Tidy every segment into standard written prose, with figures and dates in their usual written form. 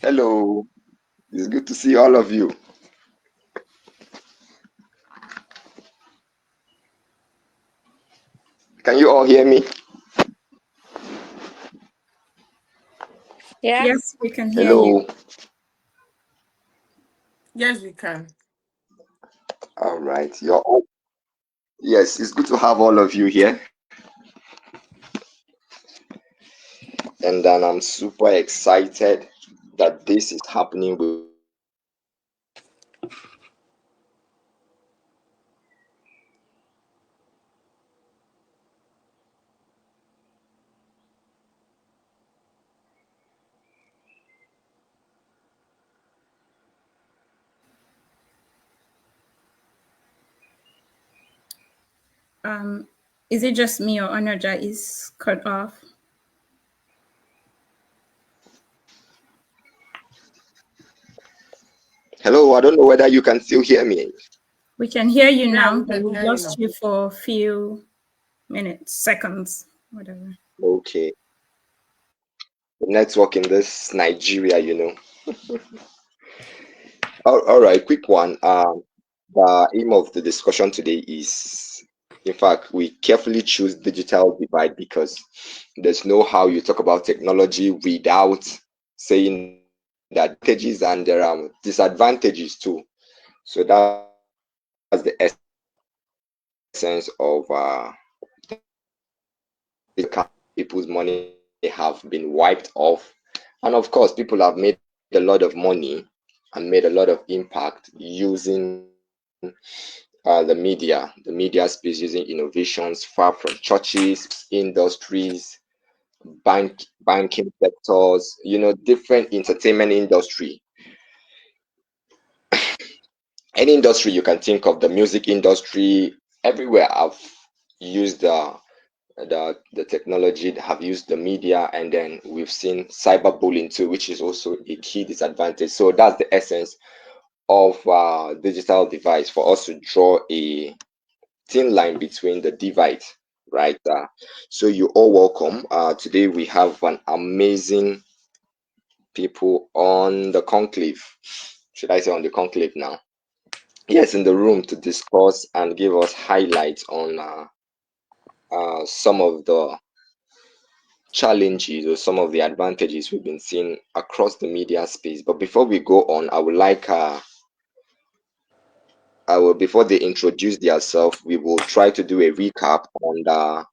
Hello. It's good to see all of you. Can you all hear me? Yeah. Yes, we can hear you. Hello. Yes, we can. All right. You're all. Yes, it's good to have all of you here. And then I'm super excited that this is happening with Um, is it just me or Onoja is cut off? Hello, I don't know whether you can still hear me. We can hear you Yeah, now, we but can we hear you lost now. you for a few minutes, seconds, whatever. Okay. The network in this Nigeria. All right, quick one. The aim of the discussion today is, in fact, we carefully choose digital divide because there's no how you talk about technology without saying that advantages and there are disadvantages too. So that's the essence of people's money have been wiped off, and of course, people have made a lot of money and made a lot of impact using the media space, using innovations far from churches, industries, banking sectors, different entertainment industry, any industry you can think of, the music industry, everywhere I've used the technology, have used the media, and then we've seen cyberbullying too, which is also a key disadvantage. So that's the essence of digital device, for us to draw a thin line between the divide, right? So you all welcome. Today we have an amazing people on the conclave. Should I say on the conclave now? Yes, in the room to discuss and give us highlights on some of the challenges or some of the advantages we've been seeing across the media space. But before we go on, I will before they introduce themselves, we will try to do a recap on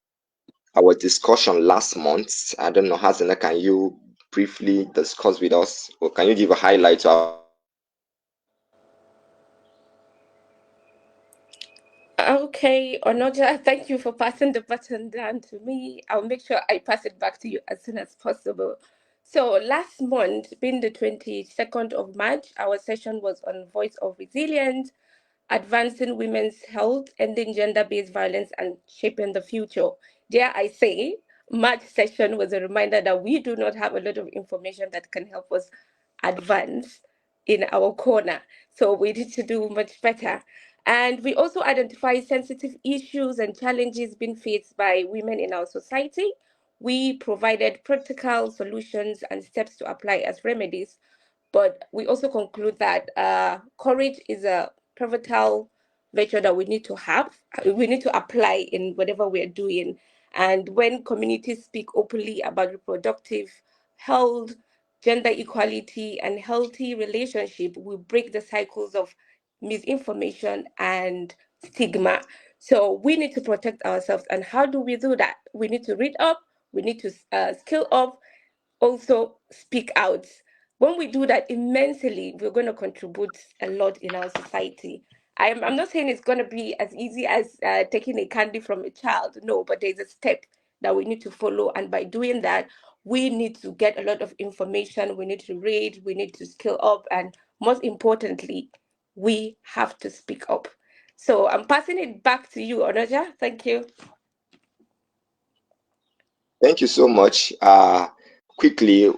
our discussion last month. I don't know, Hasana, can you briefly discuss with us, or can you give a highlight to our Okay, Onoja, thank you for passing the baton down to me. I'll make sure I pass it back to you as soon as possible. So, last month, being the 22nd of March, our session was on Voice of Resilience, advancing women's health, ending gender based violence, and shaping the future. Dare I say, March session was a reminder that we do not have a lot of information that can help us advance in our corner. So we need to do much better. And we also identify sensitive issues and challenges being faced by women in our society. We provided practical solutions and steps to apply as remedies, but we also conclude that courage is a pivotal virtue that we need to have. We need to apply in whatever we're doing. And when communities speak openly about reproductive health, gender equality, and healthy relationship, we break the cycles of misinformation and stigma. So we need to protect ourselves. And how do we do that? We need to read up, we need to skill up, also speak out. When we do that immensely, we're going to contribute a lot in our society. I'm not saying it's going to be as easy as taking a candy from a child, no, but there's a step that we need to follow. And by doing that, we need to get a lot of information, we need to read, we need to skill up, and most importantly, we have to speak up. So I'm passing it back to you, Onoja. Thank you. Thank you so much. Quickly,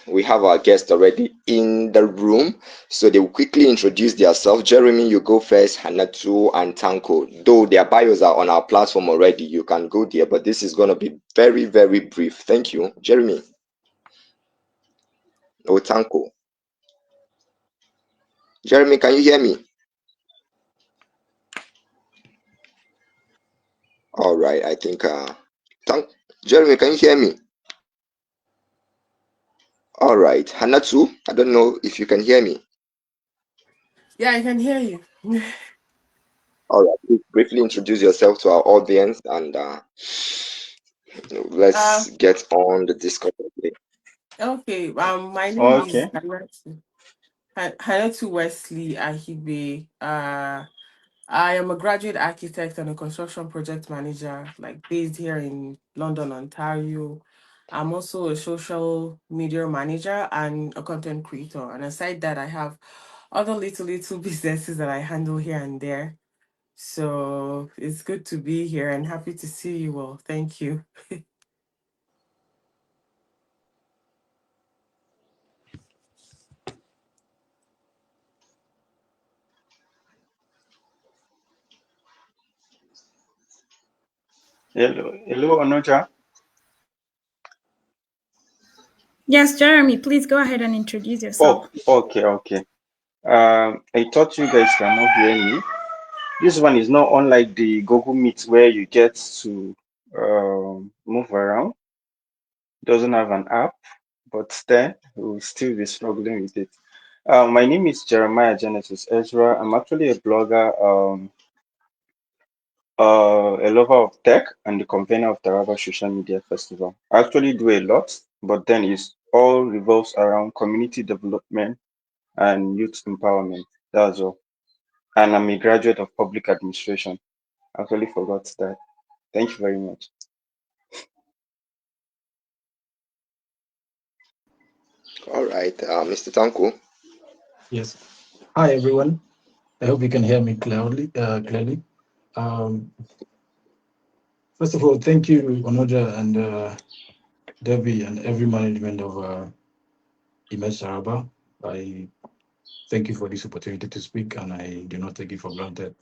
we have our guest already in the room, so they will quickly introduce themselves. Jeremy, you go first. Hanatu and Tanko, though their bios are on our platform already, you can go there, but this is going to be very, very brief. Thank you, Jeremy. Oh, Tanko. Jeremy, can you hear me? All right, I think Jeremy, can you hear me? All right, Hanatu, I don't know if you can hear me. Yeah, I can hear you. All right, please briefly introduce yourself to our audience and Uh, let's get on the discussion today. okay. My name is Okay. Hanatu Wesley Ahibe. I am a graduate architect and a construction project manager, like based here in London, Ontario. I'm also a social media manager and a content creator. And aside that, I have other little businesses that I handle here and there. So it's good to be here and happy to see you all. Thank you. Hello, Onoja. Yes, Jeremy, please go ahead and introduce yourself. Okay. I thought you guys cannot hear me. This one is not unlike the Google Meet where you get to move around. Doesn't have an app, but then we'll still be struggling with it. My name is Jeremiah Genesis Ezra. I'm actually a blogger, a lover of tech, and the convener of Taraba Social Media Festival. I actually do a lot, but then it all revolves around community development and youth empowerment. That's all. And I'm a graduate of public administration. I actually forgot that. Thank you very much. All right, Mr. Tanko. Yes. Hi, everyone. I hope you can hear me clearly. Um, First of all, thank you, Onoja and Debbie and every management of Image Saraba. I thank you for this opportunity to speak, and I do not take it for granted.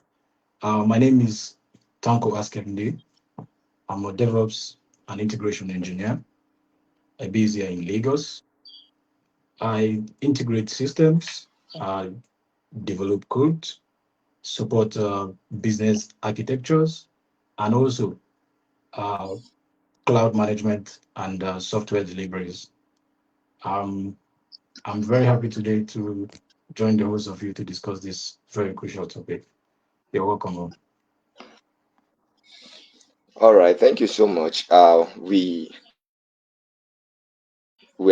My name is Tanko Askapande. I'm a DevOps and integration engineer. I base here in Lagos. I integrate systems, develop code, support business architectures, and also uh, cloud management and software deliveries. Um, I'm very happy today to join the host of you to discuss this very crucial topic. You're welcome. All. All right, thank you so much. We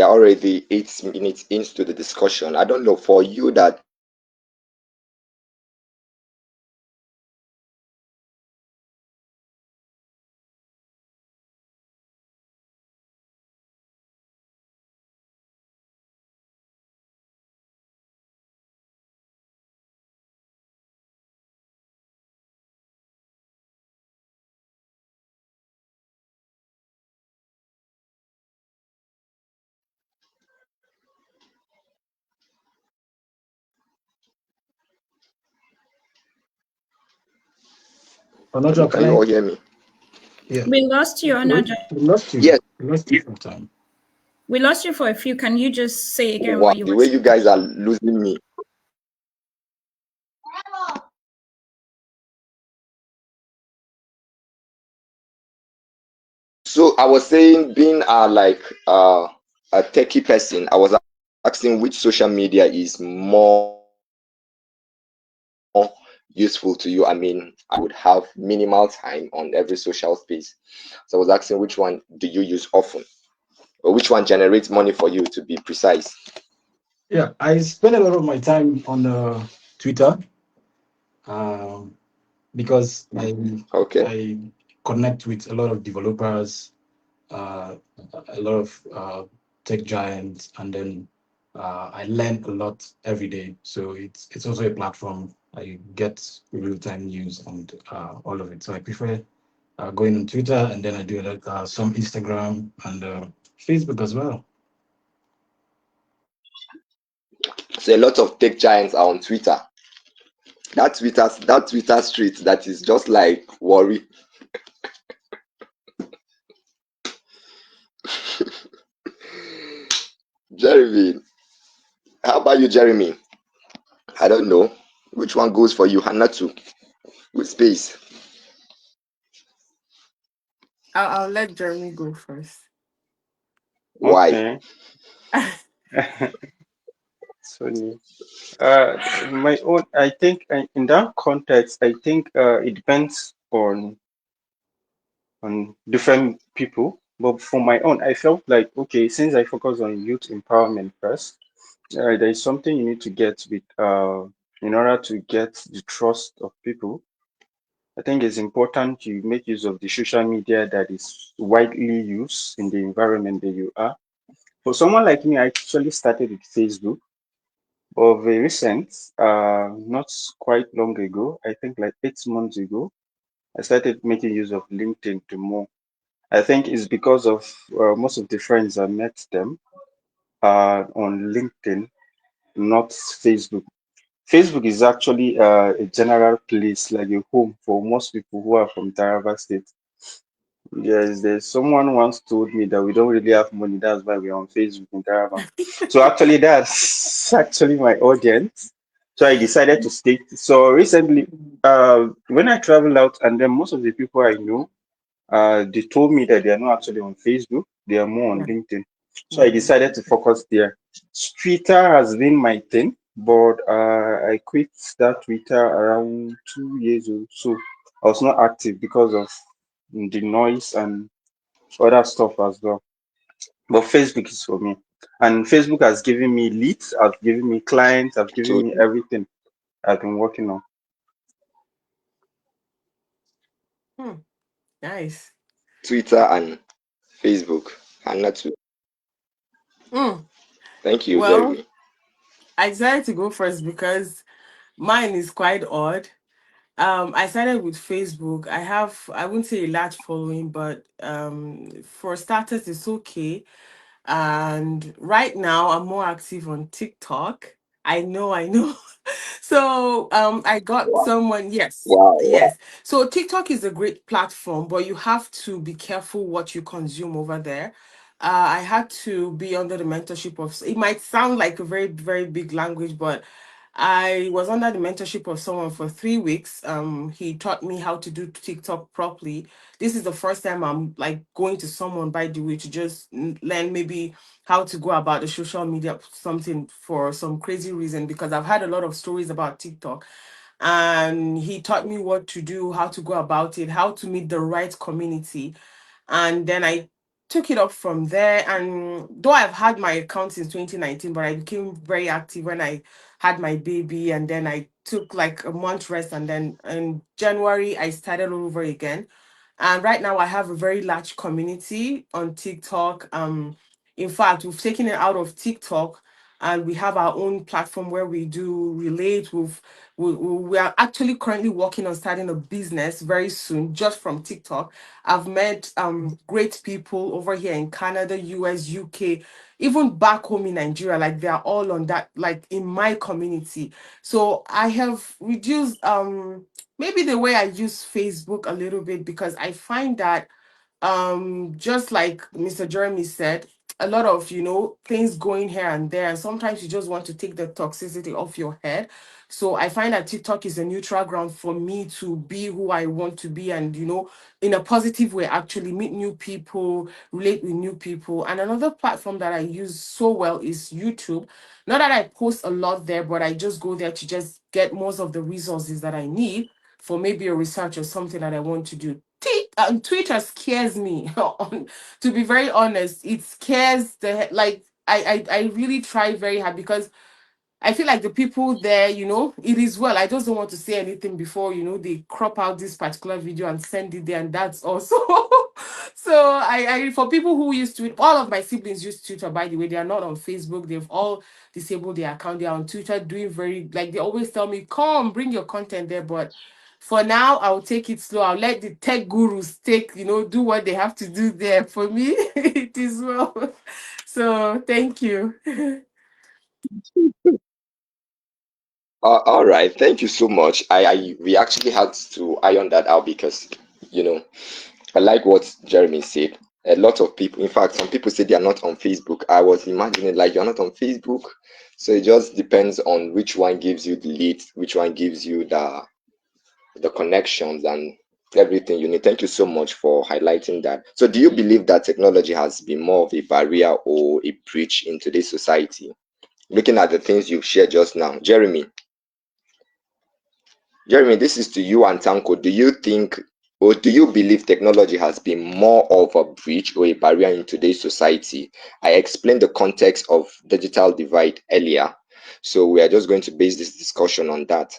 are already 8 minutes into the discussion. I don't know for you that Onoja, can can you I? all hear me? Yeah. We lost you, We, Onoja. we lost you. Yes. We lost you for time. We lost you for a few. Can you just say again Wow, what you the were way you saying? guys are losing me. So I was saying, being a techie person, I was asking which social media is more useful to you. I mean, I would have minimal time on every social space. So I was asking which one do you use often, or which one generates money for you, to be precise. Yeah, I spend a lot of my time on Twitter um, because Okay. I connect with a lot of developers, uh, a lot of tech giants, and then I learn a lot every day. So it's also a platform I get real time news and all of it. So I prefer going on Twitter, and then I do some Instagram and Facebook as well. So a lot of tech giants are on Twitter. That Twitter street that is just like worry. Jeremy, how about you, Jeremy? I don't know. Which one goes for you, Hanatu? With space. I'll let Jeremy go first. Why? Okay. So, my own, I think in that context, I think it depends on different people. But for my own, I felt like, okay, since I focus on youth empowerment first, there is something you need to get with in order to get the trust of people. I think it's important you make use of the social media that is widely used in the environment that you are. For someone like me, I actually started with Facebook, but very recent, not quite long ago, I think like 8 months ago, I started making use of LinkedIn to more. I think it's because of most of the friends I met them on LinkedIn, not Facebook. Facebook is actually a general place, like a home for most people who are from Taraba State. Yes, there's someone once told me that we don't really have money, that's why we're on Facebook in Taraba. So actually, that's actually my audience. So I decided to stick. So recently, when I travel out, and then most of the people I know, they told me that they are not actually on Facebook, they are more on Yeah. LinkedIn. So I Mm. decided to focus there. Twitter has been my thing, but I quit that Twitter around 2 years or so. I was not active because of the noise and other stuff as well. But Facebook is for me. And Facebook has given me leads, has given me clients, has given So me everything I've been working on. Hmm. Nice. Twitter and Facebook. Hanatu. Mm. Thank you, Well, Jeremy. I decided to go first because mine is quite odd. I started with Facebook. I wouldn't say a large following, but for starters, it's okay. And right now, I'm more active on TikTok. I know. So I got Wow. someone. Yes, Wow. Wow. yes. So TikTok is a great platform, but you have to be careful what you consume over there. I had to be under the mentorship of. It might sound like a very very big language, but I was under the mentorship of someone for 3 weeks. He taught me how to do TikTok properly. This is the first time I'm like going to someone, by the way, to just learn maybe how to go about the social media something for some crazy reason, because I've had a lot of stories about TikTok, and he taught me what to do, how to go about it, how to meet the right community, and then I took it up from there. And though I've had my account since 2019, but I became very active when I had my baby, and then I took like a month rest, and then in January I started all over again. And right now I have a very large community on TikTok. In fact, we've taken it out of TikTok, and we have our own platform where we do relate with. We are actually currently working on starting a business very soon just from TikTok. I've met great people over here in Canada, US, UK, even back home in Nigeria. Like they are all on that, like in my community. So I have reduced maybe the way I use Facebook a little bit, because I find that just like Mr. Jeremy said, a lot of things going here and there, and sometimes you just want to take the toxicity off your head. So I find that TikTok is a neutral ground for me to be who I want to be, and in a positive way, actually meet new people, relate with new people. And another platform that I use so well is YouTube. Not that I post a lot there, but I just go there to just get most of the resources that I need for maybe a research or something that I want to do. Twitter scares me. To be very honest, it scares like I really try very hard, because I feel like the people there, it is well. I just don't want to say anything before, they crop out this particular video and send it there, and that's also. So I for people who use Twitter, all of my siblings use Twitter, by the way. They are not on Facebook. They've all disabled their account. They are on Twitter doing very, like, they always tell me, come bring your content there. But for now, I'll take it slow. I'll let the tech gurus do what they have to do there. For me, it is well. So thank you. All right. Thank you so much. We actually had to iron that out because, you know, I like what Jeremy said. a lot of people, in fact, some people say they are not on Facebook. I was imagining like you're not on Facebook. So it just depends on which one gives you the lead, which one gives you the connections and everything you need. Thank you so much for highlighting that. So do you believe that technology has been more of a barrier or a bridge in today's society? Looking at the things you've shared just now. Jeremy, this is to you and Tanko. Do you think or do you believe technology has been more of a bridge or a barrier in today's society? I explained the context of digital divide earlier. So we are just going to base this discussion on that.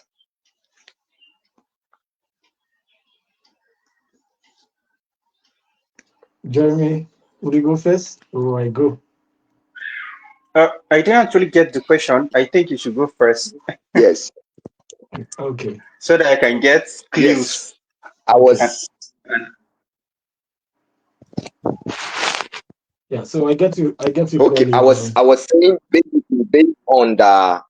Jeremy, would you go first or I go? I didn't actually get the question. I think you should go first Yes, Okay. so that I can get yes. clues. I Okay. And, was and Yeah. So I get you okay. clearly. I was saying basically based on the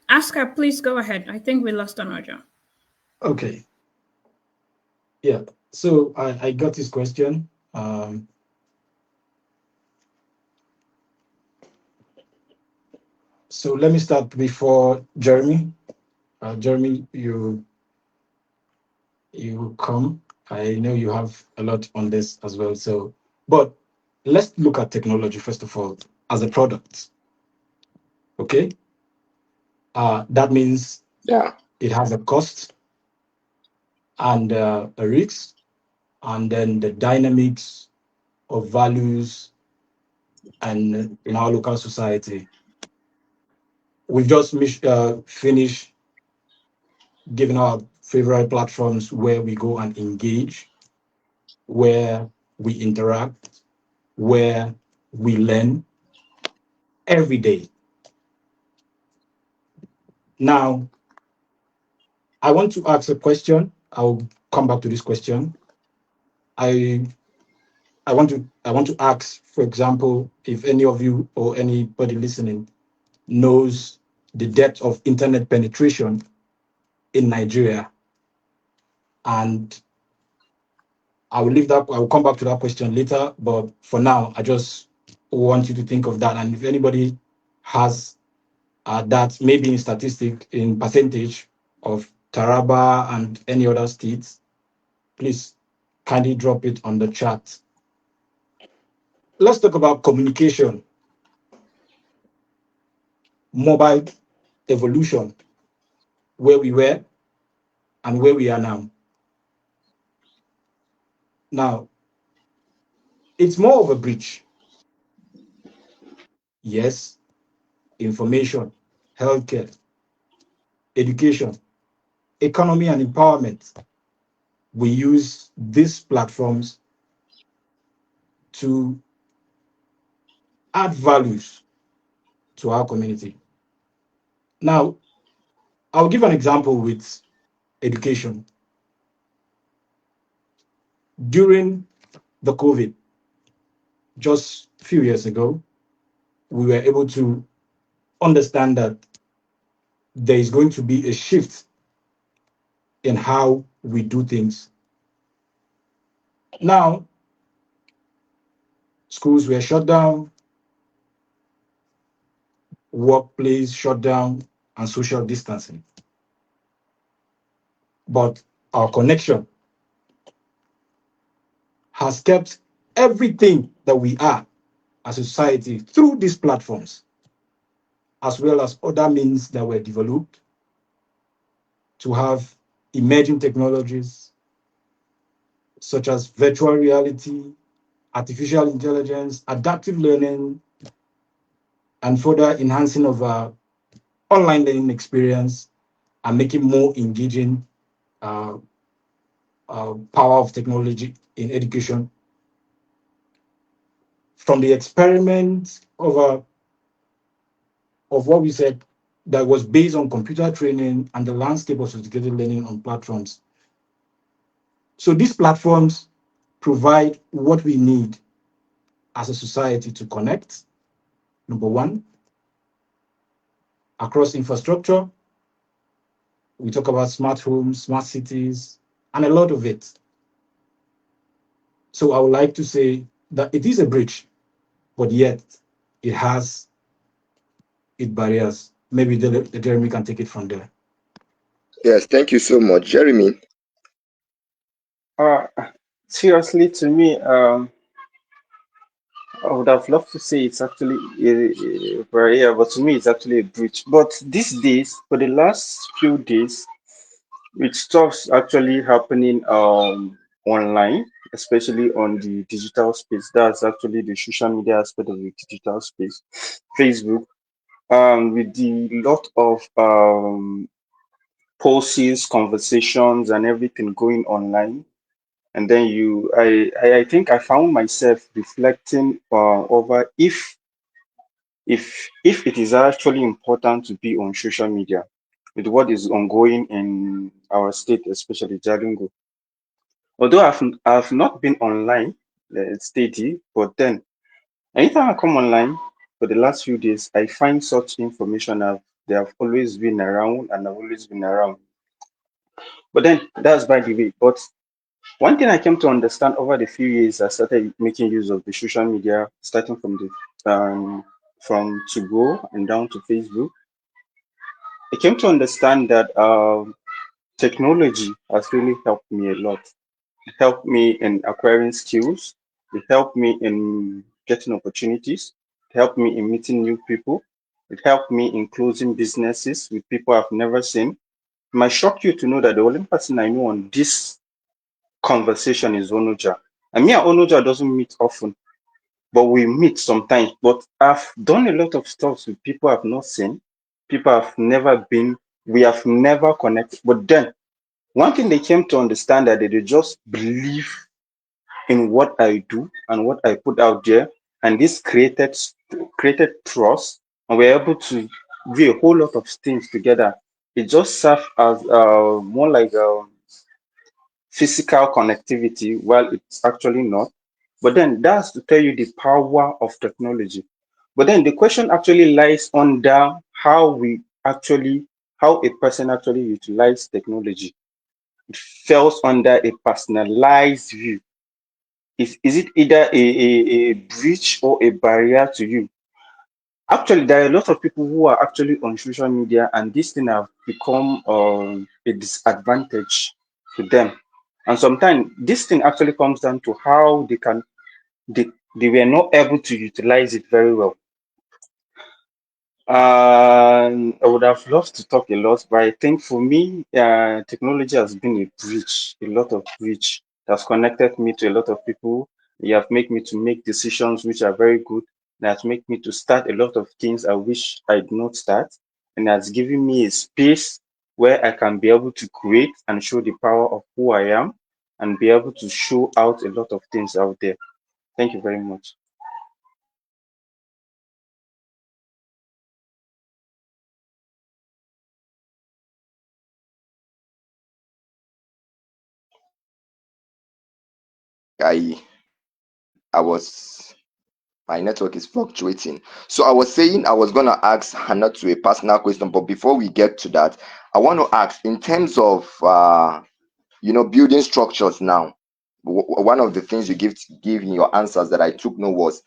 Aska, please go ahead. I think we lost Onoja. Okay. Yeah. So I got his question. So let me start before Jeremy. Jeremy, you come. I know you have a lot on this as well. So, but let's look at technology first of all as a product. Okay. That means yeah. it has a cost and a risk, and then the dynamics of values and in our local society. We've just finished giving our favorite platforms where we go and engage, where we interact, where we learn every day. Now, I want to ask a question. I'll come back to this question. I I want to ask, for example, if any of you or anybody listening knows the depth of internet penetration in Nigeria, and I will leave that. I will come back to that question later. But for now, I just want you to think of that. And if anybody has that, maybe in statistic, in percentage of Taraba and any other states, please kindly drop it on the chat. Let's talk about communication, mobile evolution, where we were and where we are now. Now, it's more of a bridge. Yes, information, healthcare, education, economy, and empowerment. We use these platforms to add values to our community. Now, I'll give an example with education. During the COVID, just a few years ago, we were able to understand that there is going to be a shift in how we do things. Now, schools were shut down, workplace shut down, and social distancing. But our connection has kept everything that we are as a society through these platforms, as well as other means that were developed to have emerging technologies such as virtual reality, artificial intelligence, adaptive learning, and further enhancing of our online learning experience and making more engaging uh, power of technology in education. From the experiment of what we said that was based on computer training and the landscape of sophisticated learning on platforms. So these platforms provide what we need as a society to connect, Number one, across infrastructure, we talk about smart homes, smart cities, and a lot of it. So I would like to say that it is a bridge, but yet it has its barriers. Maybe Jeremy can take it from there. Yes, thank you so much, Jeremy. Uh, seriously, to me, I would have loved to say it's actually a barrier, but to me, it's actually a bridge. But these days, for the last few days, with stuff's actually happening online, especially on the digital space. That's actually the social media aspect of the digital space. Facebook, with the lot of posts, conversations, and everything going online. And then I think I found myself reflecting over if it is actually important to be on social media with what is ongoing in our state, especially Jalingo. Although I've not been online steady, but then anytime I come online for the last few days, I find such information. They have always been around, and I've always been around. But then that's by the way. But one thing I came to understand over the few years I started making use of the social media, starting from to go and down to Facebook, I came to understand that technology has really helped me a lot. It helped me in acquiring skills. It helped me in getting opportunities. It helped me in meeting new people. It helped me in closing businesses with people I've never seen. It might shock you to know that the only person I know on this conversation is Onoja. And me and Onoja doesn't meet often, but we meet sometimes. But I've done a lot of stuff with people I've not seen, people I've never been, we have never connected. But then one thing they came to understand that they just believe in what I do and what I put out there, and this created trust, and we're able to do a whole lot of things together. It just serves as more like physical connectivity, while it's actually not. But then that's to tell you the power of technology. But then the question actually lies under how a person actually utilize technology. It falls under a personalized view. Is it either a breach or a barrier to you? Actually, there are a lot of people who are actually on social media, and this thing have become a disadvantage to them. And sometimes this thing actually comes down to how they, they were not able to utilize it very well. I would have loved to talk a lot, but I think for me, technology has been a bridge, a lot of bridge that's connected me to a lot of people. You have made me to make decisions which are very good. That make me to start a lot of things I wish I did not start, and has given me a space where I can be able to create and show the power of who I am, and be able to show out a lot of things out there. Thank you very much. I was my network is fluctuating. So I was saying I was gonna ask Hanatu a personal question, but before we get to that, I want to ask in terms of building structures now. One of the things you give in your answers that I took note was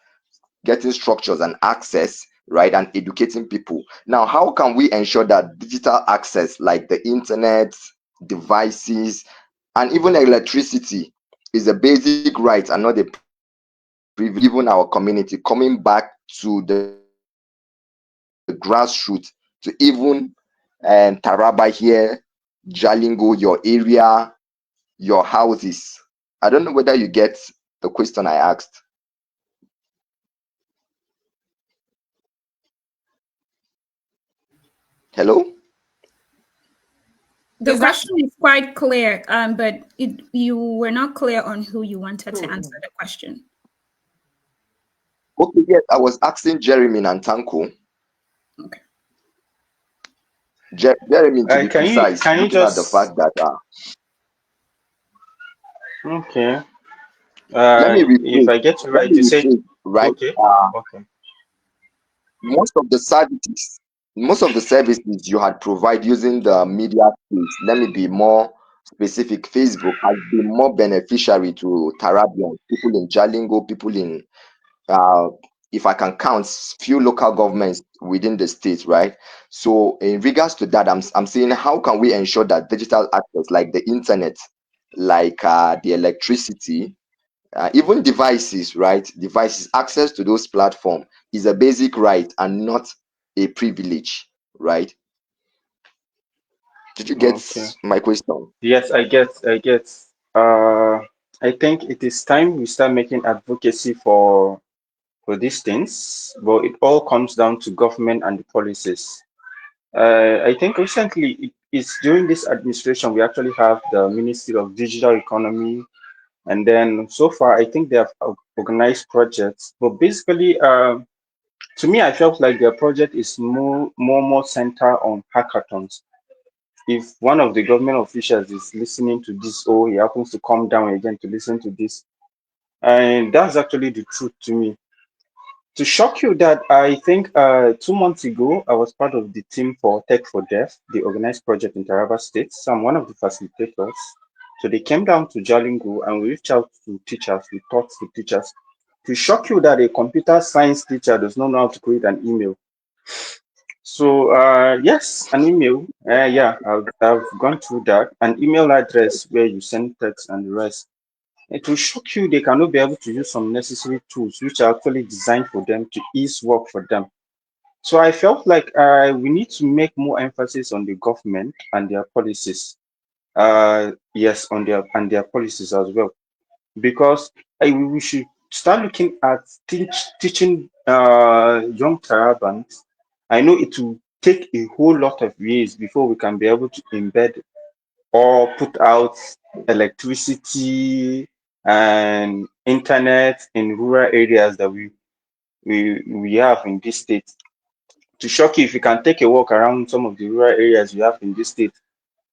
getting structures and access, right, and educating people. Now, how can we ensure that digital access like the internet, devices, and even electricity is a basic right and not a privilege given our community, coming back to the grassroots, to even Taraba here, Jalingo, your area, your houses? I don't know whether you get the question I asked. Hello? The Is that question is quite clear, but you were not clear on who you wanted to answer the question. Okay, yes, I was asking Jeremy and Tanko. Okay. Jeremy, to be Can you precise, looking at the just fact that okay? let me If rephrase. I get it Let right, me you said rephrase, right? okay. Okay. most of the services, most of the services you had provide using the media space, let me be more specific, Facebook has been more beneficiary to Tarabians, people in Jalingo, people in uh, if I can count few local governments within the state, right? So in regards to that, I'm saying how can we ensure that digital access like the internet, like the electricity, even devices, right? Devices, access to those platforms is a basic right and not a privilege, right? Did you get Okay. my question? Yes, I get. I get. Uh, I think it is time we start making advocacy for these things, but it all comes down to government and the policies. I think recently it's during this administration we actually have the Ministry of Digital Economy, and then so far I think they have organized projects. But basically, to me, I felt like their project is more centered on hackathons. If one of the government officials is listening to this, or he happens to come down again to listen to this, and that's actually the truth to me. To shock you that I think 2 months ago, I was part of the team for Tech for Deaf, the organized project in Taraba State. So I'm one of the facilitators. So they came down to Jalingo and we reached out to teachers, we talked to teachers. To shock you that a computer science teacher does not know how to create an email. So yes, an email. Yeah, I've gone through that. An email address where you send text and the rest. It will shock you they cannot be able to use some necessary tools which are actually designed for them to ease work for them. So I felt like we need to make more emphasis on the government and their policies. Yes, on their policies as well, because we should start looking at teaching young Tarabans. I know it will take a whole lot of years before we can be able to embed or put out electricity and internet in rural areas that we have in this state. To shock you, if you can take a walk around some of the rural areas we have in this state,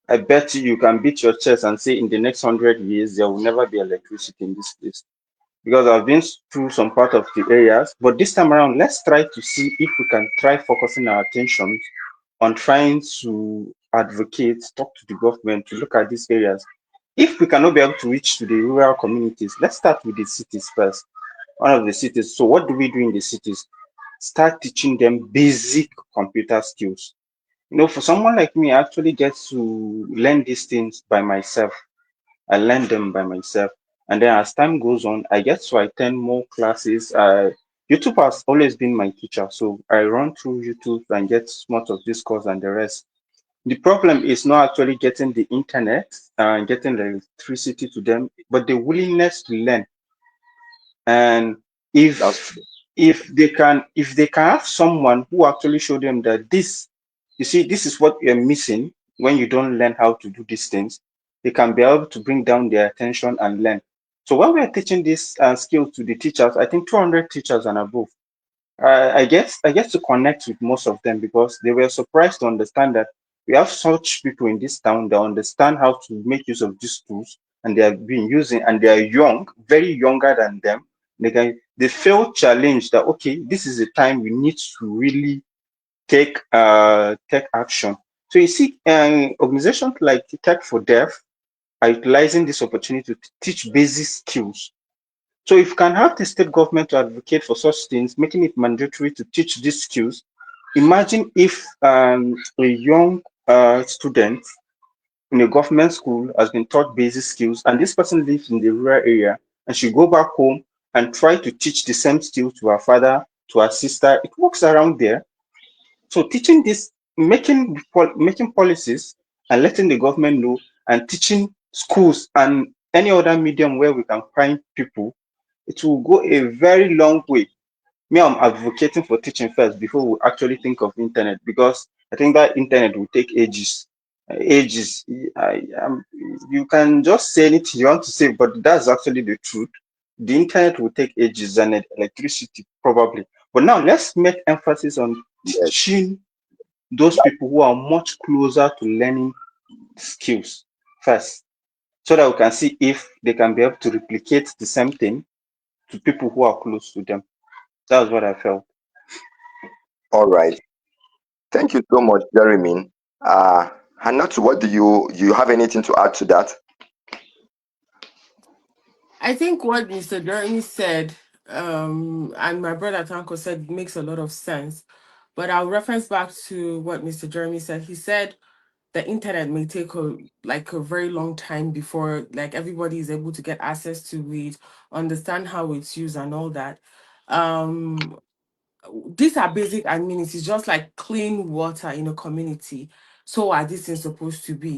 I bet you can beat your chest and say in the next 100 years there will never be electricity in this place. Because I've been through some part of the areas, but this time around, let's try to see if we can try focusing our attention on trying to advocate, talk to the government to look at these areas. If we cannot be able to reach to the rural communities, let's start with the cities first. One of the cities. So what do we do in the cities? Start teaching them basic computer skills. For someone like me, I actually get to learn these things by myself. I learn them by myself. And then as time goes on, I get to attend more classes. YouTube has always been my teacher. So I run through YouTube and get much of this course and the rest. The problem is not actually getting the internet and getting the electricity to them, but the willingness to learn. And That's if true. if they can have someone who actually show them that this, you see, this is what you're missing when you don't learn how to do these things, they can be able to bring down their attention and learn. So when we're teaching these skills to the teachers, I think 200 teachers and above, I get to connect with most of them because they were surprised to understand that we have such people in this town that understand how to make use of these tools, and they have been using, and they are young, very younger than them. They feel challenged that okay, this is a time we need to really take action. So you see, organizations like Tech for Deaf are utilizing this opportunity to teach basic skills. So if you can have the state government to advocate for such things, making it mandatory to teach these skills, imagine if a young student in a government school has been taught basic skills and this person lives in the rural area and she go back home and try to teach the same skills to her father, to her sister. It works around there. So teaching this, making policies and letting the government know, and teaching schools and any other medium where we can find people, it will go a very long way. Me, I'm advocating for teaching first before we actually think of internet, because I think that internet will take ages. Ages. You can just say anything you want to say, but that's actually the truth. The internet will take ages and electricity probably. But now let's make emphasis on Yes, teaching those people who are much closer to learning skills first, so that we can see if they can be able to replicate the same thing to people who are close to them. That's what I felt. All right. Thank you so much, Jeremy. Uh, Hanatu, what do you have anything to add to that? I think what Mr. Jeremy said, and my brother Tanko said makes a lot of sense. But I'll reference back to what Mr. Jeremy said. He said the internet may take a very long time before like everybody is able to get access to it, understand how it's used and all that. Um, these are basic amenities, just like clean water in a community. So are these things supposed to be,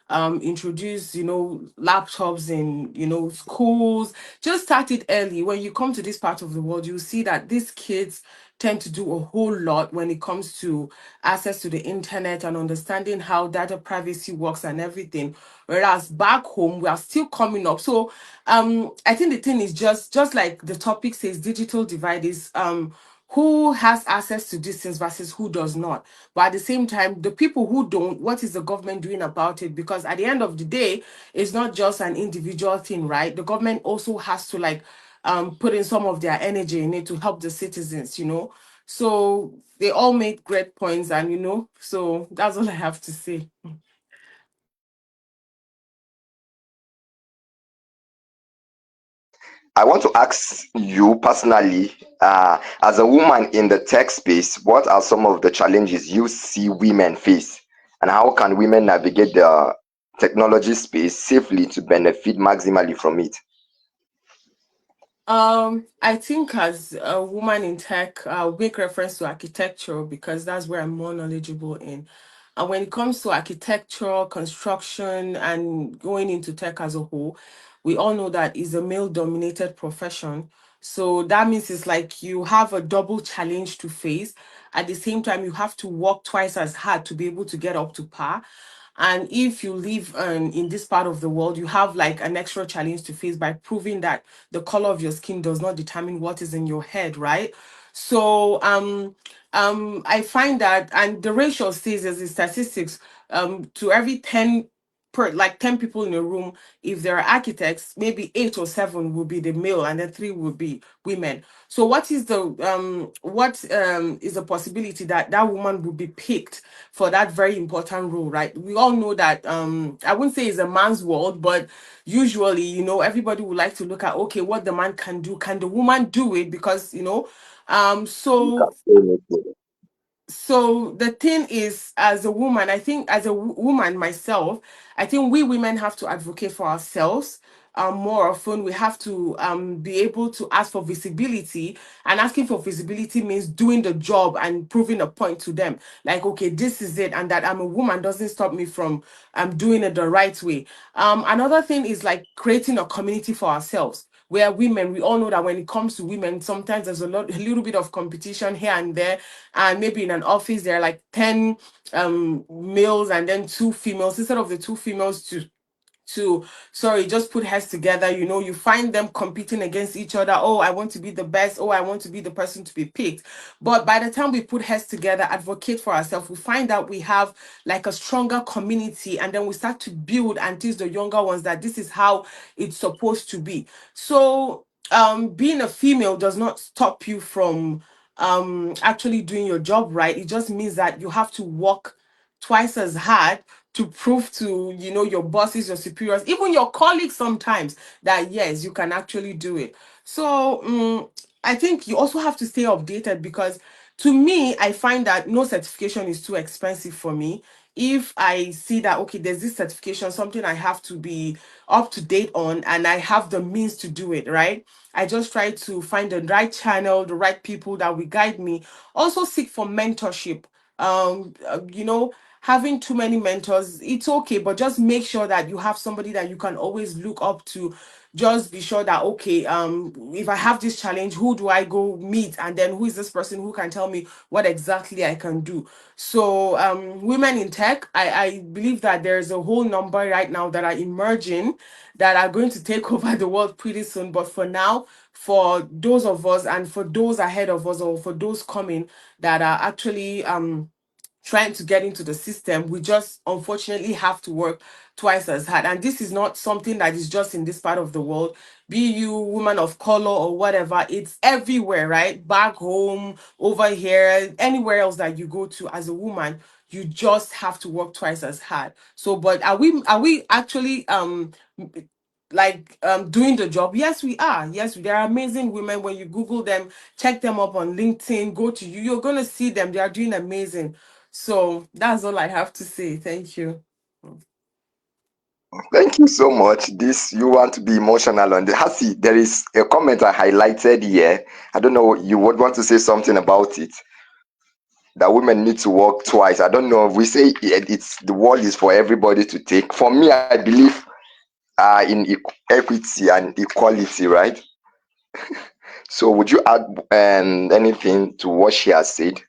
introduce, laptops in, schools. Just start it early. When you come to this part of the world, you see that these kids tend to do a whole lot when it comes to access to the internet and understanding how data privacy works and everything. Whereas back home, we are still coming up. So I think the thing is just like the topic says, digital divide is who has access to these things versus who does not. But at the same time, the people who don't, what is the government doing about it? Because at the end of the day, it's not just an individual thing, right? The government also has to like put in some of their energy in it to help the citizens. So they all made great points, and so that's all I have to say. I want to ask you personally, as a woman in the tech space, what are some of the challenges you see women face, and how can women navigate the technology space safely to benefit maximally from it? I think as a woman in tech, I'll make reference to architecture because that's where I'm more knowledgeable in. And when it comes to architecture, construction, and going into tech as a whole, we all know that is a male-dominated profession. So that means it's like you have a double challenge to face. At the same time, you have to work twice as hard to be able to get up to par. And if you live in this part of the world, you have like an extra challenge to face by proving that the color of your skin does not determine what is in your head, right? So I find that, and the ratio says as in statistics, to every 10 like 10 people in a room, if there are architects, maybe 8 or 7 will be the male and then 3 will be women. So what is a possibility that that woman will be picked for that very important role, right? We all know that I wouldn't say it's a man's world, but usually, everybody would like to look at, okay, what the man can do, can the woman do it? Because um You can so say it. so the thing is, as a woman, I think as a woman myself, I think we women have to advocate for ourselves. More often we have to be able to ask for visibility, and asking for visibility means doing the job and proving a point to them, like, okay, this is it, and that I'm a woman doesn't stop me from doing it the right way. Another thing is like creating a community for ourselves, where women, we all know that when it comes to women, sometimes there's a little bit of competition here and there. And maybe in an office there are like 10 males and then 2 females. Instead of the 2 females to sorry, just put heads together, you find them competing against each other. Oh, I want to be the best. Oh, I want to be the person to be picked. But by the time we put heads together, advocate for ourselves, we find out we have like a stronger community, and then we start to build and teach the younger ones that this is how it's supposed to be. So being a female does not stop you from actually doing your job right. It just means that you have to work twice as hard to prove to your bosses, your superiors, even your colleagues sometimes, that yes, you can actually do it. So I think you also have to stay updated, because to me, I find that no certification is too expensive for me. If I see that, okay, there's this certification, something I have to be up to date on, and I have the means to do it, right? I just try to find the right channel, the right people that will guide me. Also seek for mentorship. Having too many mentors, it's okay, but just make sure that you have somebody that you can always look up to. Just be sure that, okay, if I have this challenge, who do I go meet, and then who is this person who can tell me what exactly I can do. So women in tech, I believe that there's a whole number right now that are emerging, that are going to take over the world pretty soon. But for now, for those of us and for those ahead of us, or for those coming, that are actually trying to get into the system. We just unfortunately have to work twice as hard. And this is not something that is just in this part of the world, be you woman of color or whatever, it's everywhere, right? Back home, over here, anywhere else that you go to as a woman, you just have to work twice as hard. So, but are we actually doing the job? Yes, we are. Yes, there are amazing women. When you Google them, check them up on LinkedIn, go to you're gonna see them. They are doing amazing. So that's all I have to say. Thank you. Thank you so much. This you want to be emotional on the Hasi. There is a comment I highlighted here. I don't know. You would want to say something about it. That women need to work twice. I don't know if we say it's the world is for everybody to take. For me, I believe in equity and equality, right? So, would you add anything to what she has said?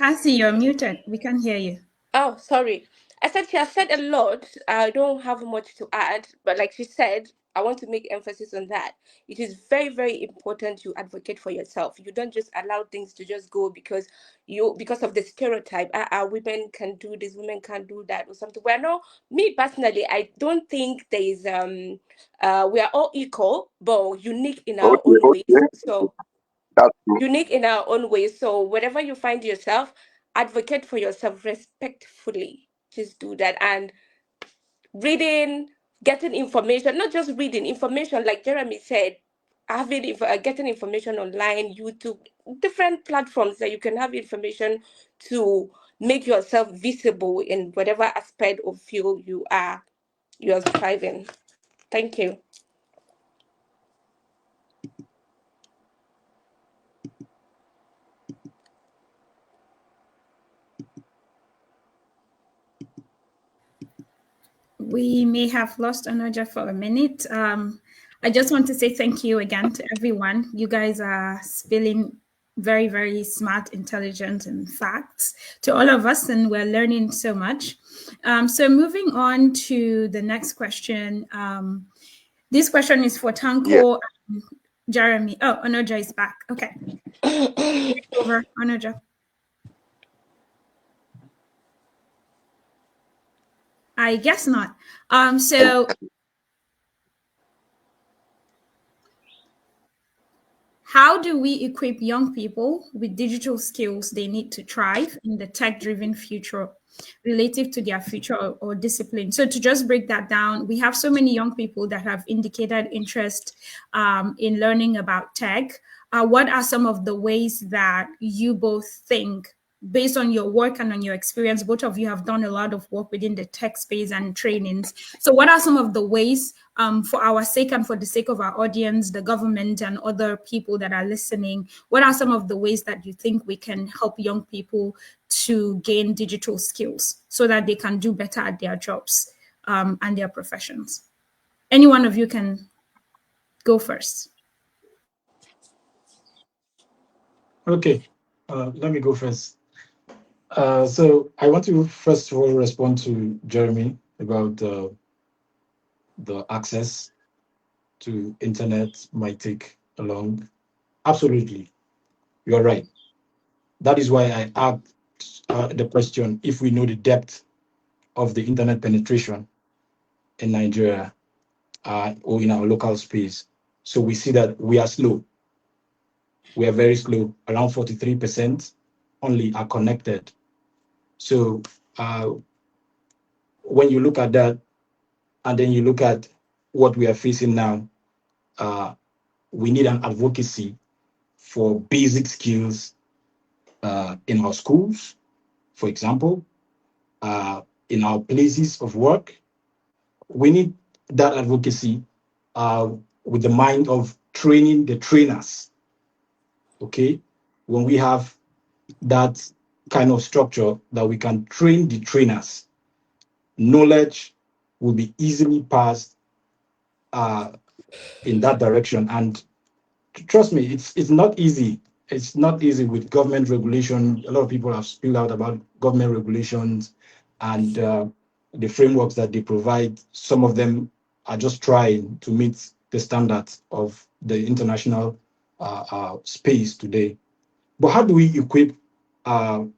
Hasi, you're muted. We can't hear you. Oh, sorry. I said she has said a lot. I don't have much to add, but like she said, I want to make emphasis on that. It is very, very important you advocate for yourself. You don't just allow things to just go because of the stereotype. Women can do this, women can't do that, or something. Well, no, me personally, I don't think there is we are all equal, but unique in our Okay, own ways. okay, So that's true. unique in our own ways. So wherever you find yourself, advocate for yourself respectfully. Just do that. And reading, getting information, not just reading information, like Jeremy said, getting information online, YouTube, different platforms that you can have information to make yourself visible in whatever aspect or field you're striving. Thank you. We may have lost Onoja for a minute. I just want to say thank you again to everyone. You guys are spilling very, very smart, intelligent, and facts to all of us, and we're learning so much. So moving on to the next question. This question is for Yes. Tanko and Jeremy. Oh, Onoja is back. Okay. Over, Onoja. I guess not. So how do we equip young people with digital skills they need to thrive in the tech-driven future relative to their future or discipline? So to just break that down, we have so many young people that have indicated interest in learning about tech. What are some of the ways that you both think, based on your work and on your experience, both of you have done a lot of work within the tech space and trainings. So what are some of the ways, for our sake and for the sake of our audience, the government and other people that are listening, what are some of the ways that you think we can help young people to gain digital skills so that they can do better at their jobs and their professions? Any one of you can go first. Okay, let me go first. So I want to first of all respond to Jeremy about the access to internet might take along. Absolutely, you're right. That is why I asked the question if we know the depth of the internet penetration in Nigeria or in our local space. So we see that we are slow. We are very slow. Around 43% only are connected. So uh, when you look at that, and then you look at what we are facing now, uh, we need an advocacy for basic skills in our schools, for example, in our places of work. We need that advocacy uh, with the mind of training the trainers. Okay, when we have that kind of structure that we can train the trainers, knowledge will be easily passed uh, in that direction. And trust me, it's not easy. It's not easy with government regulation. A lot of people have spilled out about government regulations and the frameworks that they provide. Some of them are just trying to meet the standards of the international space today. But how do we equip our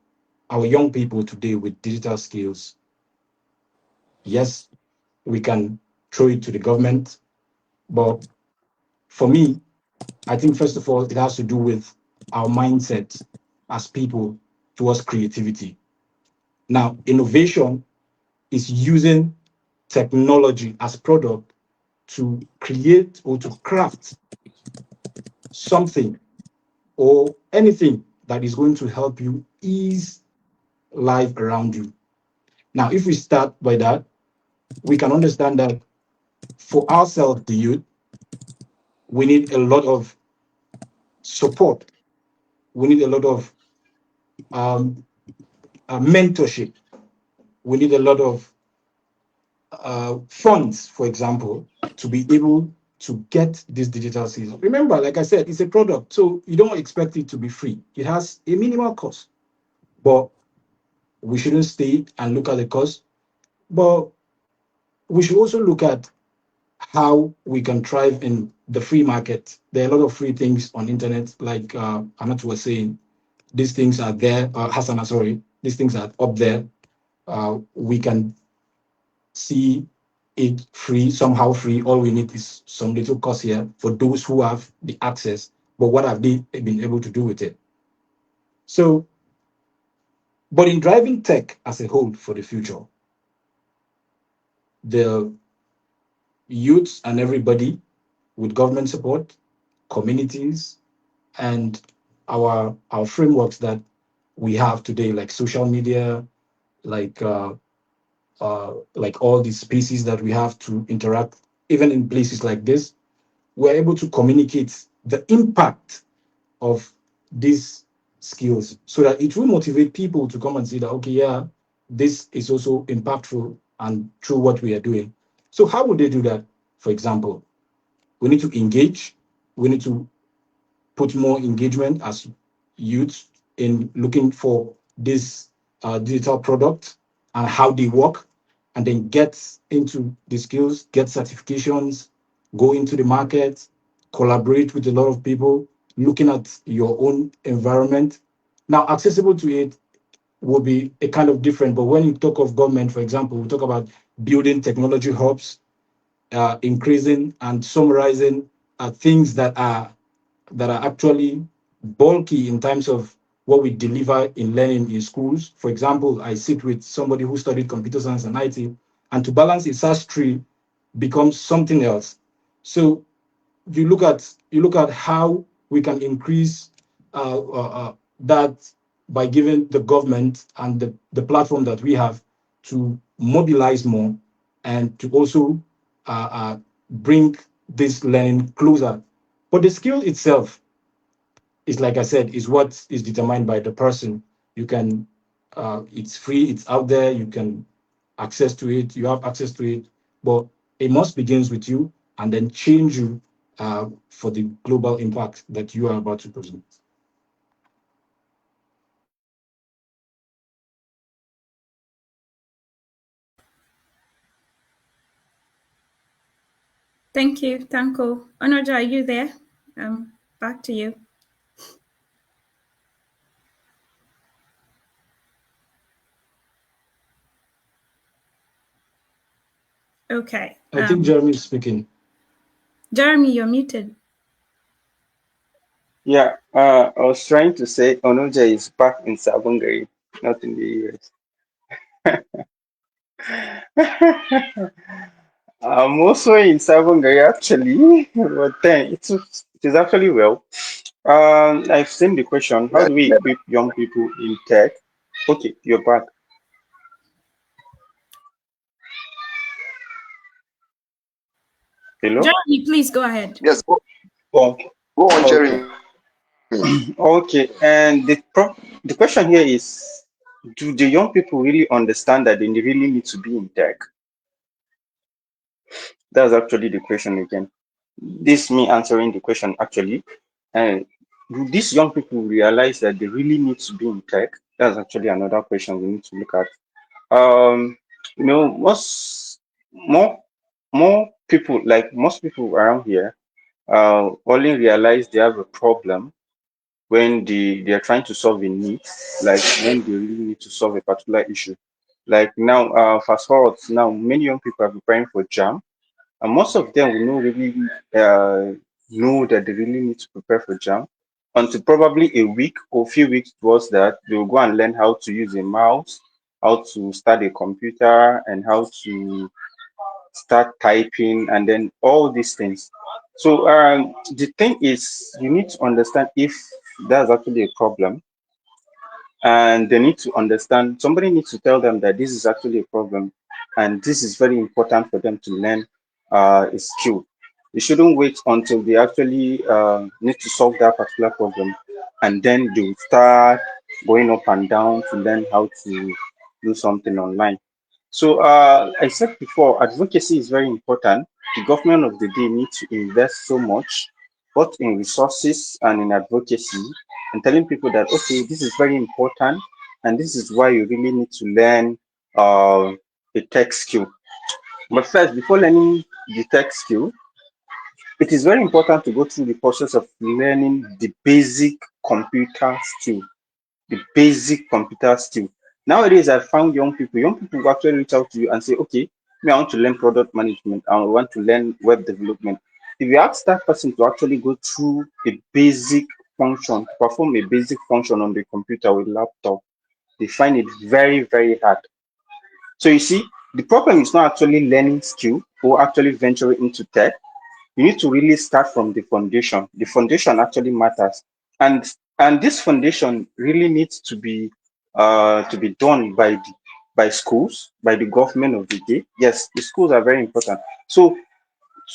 young people today with digital skills? Yes, we can throw it to the government, but for me, I think first of all, it has to do with our mindset as people towards creativity. Now, innovation is using technology as product to create or to craft something or anything that is going to help you ease life around you. Now, if we start by that, we can understand that for ourselves, the youth, we need a lot of support. We need a lot of um, mentorship. We need a lot of funds, for example, to be able to get this digital skills. Remember, like I said, it's a product, so you don't expect it to be free. It has a minimal cost, but we shouldn't stay and look at the cost. But we should also look at how we can thrive in the free market. There are a lot of free things on internet, like Hanatu was saying. These things are there. Hassan, sorry, these things are up there. We can see it free, somehow free. All we need is some little cost here for those who have the access. But what have they been able to do with it? So, but in driving tech as a whole for the future, the youths and everybody with government support, communities, and our frameworks that we have today, like social media, like like all these spaces that we have to interact, even in places like this, we're able to communicate the impact of these skills so that it will motivate people to come and see that, okay, yeah, this is also impactful and through what we are doing. So, how would they do that? For example, we need to engage, we need to put more engagement as youth in looking for this digital product and how they work, and then get into the skills, get certifications, go into the market, collaborate with a lot of people, looking at your own environment. Now, accessible to it will be a kind of different, but when you talk of government, for example, we talk about building technology hubs, increasing and summarizing things that are actually bulky in terms of what we deliver in learning in schools. For example, I sit with somebody who studied computer science and IT, and to balance a search tree becomes something else. So you look at how we can increase that by giving the government and the platform that we have to mobilize more and to also bring this learning closer. But the skill itself is, like I said, is what is determined by the person. You can, it's free, it's out there, you can access to it, you have access to it, but it must begins with you and then change you for the global impact that you are about to present. Thank you, Tanko. Onoja, are you there? Back to you. Okay. I think Jeremy is speaking. Jeremy, you're muted. Yeah, I was trying to say Onoja is back in Savungari, not in the US. I'm also in Savungari actually, but then it is actually well. I've seen the question: how do we equip young people in tech? Okay, you're back. Hello. Jeremy, please go ahead. Yes, Oh, go on, okay. Jeremy. Okay, and the question here is, do the young people really understand that they really need to be in tech? That's actually the question again. This me answering the question actually. And do these young people realize that they really need to be in tech? That's actually another question we need to look at. You know, most more more people, like most people around here, only realize they have a problem when they are trying to solve a need, like when they really need to solve a particular issue. Like now, fast forward now, many young people are preparing for jam, and most of them will not really know that they really need to prepare for jam until probably a week or few weeks towards that they will go and learn how to use a mouse, how to start a computer, and how to start typing, and then all these things. So the thing is, you need to understand if that's actually a problem, and they need to understand. Somebody needs to tell them that this is actually a problem, and this is very important for them to learn a skill. They shouldn't wait until they actually need to solve that particular problem, and then they will start going up and down to learn how to do something online. So I said before, advocacy is very important. The government of the day needs to invest so much, both in resources and in advocacy, and telling people that okay, this is very important, and this is why you really need to learn a tech skill. But first, before learning the tech skill, it is very important to go through the process of learning the basic computer skill, the basic computer skill. Nowadays, I found young people who actually reach out to you and say, okay, me, I want to learn product management. I want to learn web development. If you ask that person to actually go through a basic function, to perform a basic function on the computer with laptop, they find it very, very hard. So you see, the problem is not actually learning skill or actually venturing into tech. You need to really start from the foundation. The foundation actually matters, and this foundation really needs to be done by by schools, by the government of the day. Yes, the schools are very important. So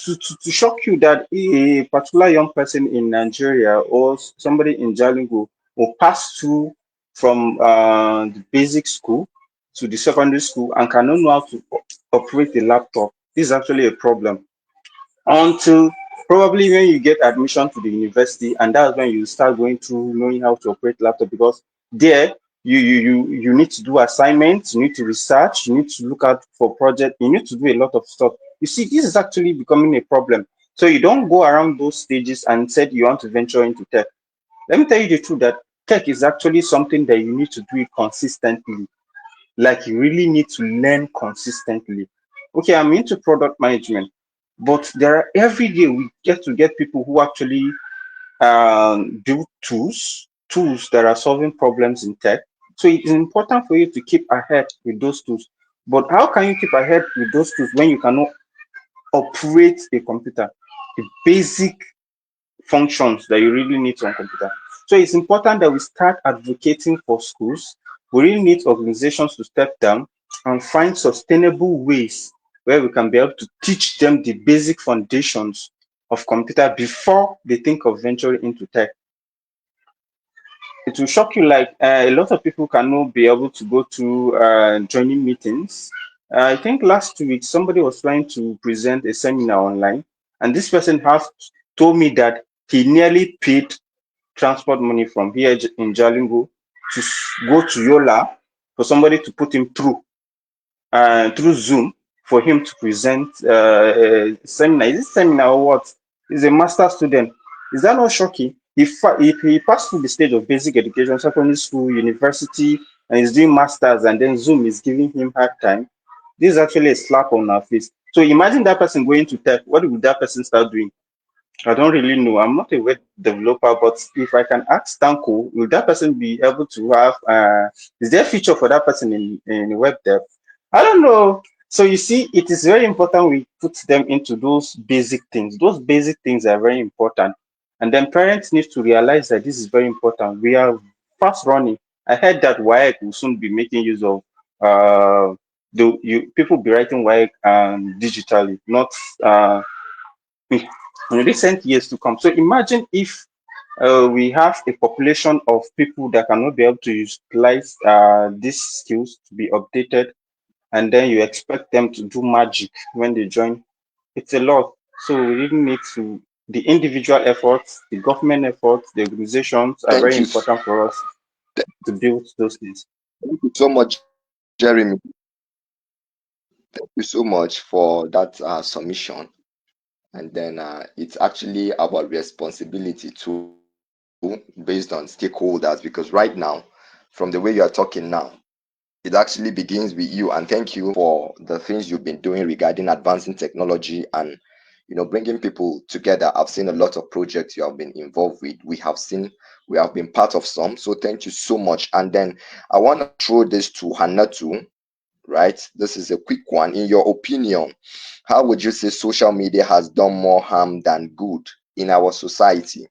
to shock you that a particular young person in Nigeria or somebody in Jalingo will pass through from the basic school to the secondary school and cannot know how to operate a laptop, this is actually a problem until probably when you get admission to the university, and that's when you start going through knowing how to operate laptop, because there you need to do assignments, you need to research, you need to look out for project, you need to do a lot of stuff. You see, this is actually becoming a problem. So you don't go around those stages and said you want to venture into tech. Let me tell you the truth that tech is actually something that you need to do it consistently. Like you really need to learn consistently. Okay, I'm into product management, but there are every day we get to get people who actually build tools that are solving problems in tech. So it is important for you to keep ahead with those tools. But how can you keep ahead with those tools when you cannot operate a computer? The basic functions that you really need on computer. So it's important that we start advocating for schools. We really need organizations to step down and find sustainable ways where we can be able to teach them the basic foundations of computer before they think of venturing into tech. It will shock you, like a lot of people cannot be able to go to joining meetings. I think last 2 weeks somebody was trying to present a seminar online, and this person has told me that he nearly paid transport money from here in Jalingo to go to Yola for somebody to put him through Zoom for him to present a seminar. Is this seminar or what? He's a master student. Is that not shocking? If he passed through the stage of basic education, secondary school, university, and he's doing masters, and then Zoom is giving him hard time, this is actually a slap on our face. So imagine that person going to tech. What would that person start doing? I don't really know. I'm not a web developer, but if I can ask Tanko, will that person be able to have is there a feature for that person in web dev? I don't know. So you see, it is very important we put them into those basic things. Those basic things are very important. And then parents need to realize that this is very important. We are fast running. I heard that WAEC will soon be making use of people be writing WAEC digitally, not in recent years to come. So imagine if we have a population of people that cannot be able to utilize these skills to be updated, and then you expect them to do magic when they join. It's a lot. So we really need to, the individual efforts, the government efforts, the organizations are very Thank you. important for us to build those things. Thank you so much, Jeremy. thank you so much for that submission. And then it's actually about responsibility too, based on stakeholders, because right now, from the way you are talking now, it actually begins with you. And thank you for the things you've been doing regarding advancing technology and bringing people together. I've seen a lot of projects you have been involved with. We have been part of some. So thank you so much. And then I want to throw this to Hanatu, right? This is a quick one. In your opinion, how would you say social media has done more harm than good in our society?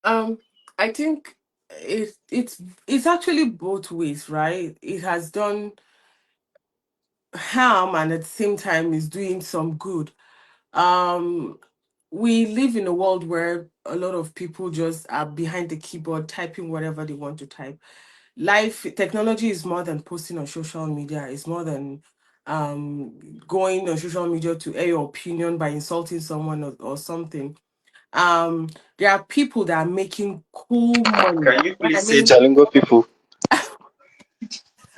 Um, I think it's actually both ways, right? It has done harm and at the same time is doing some good. Um, we live in a world where a lot of people just are behind the keyboard typing whatever they want to type. Life technology is more than posting on social media. It's more than going on social media to air your opinion by insulting someone or something. Um, there are people that are making cool money. Can you When I please say mean, Jalingo people?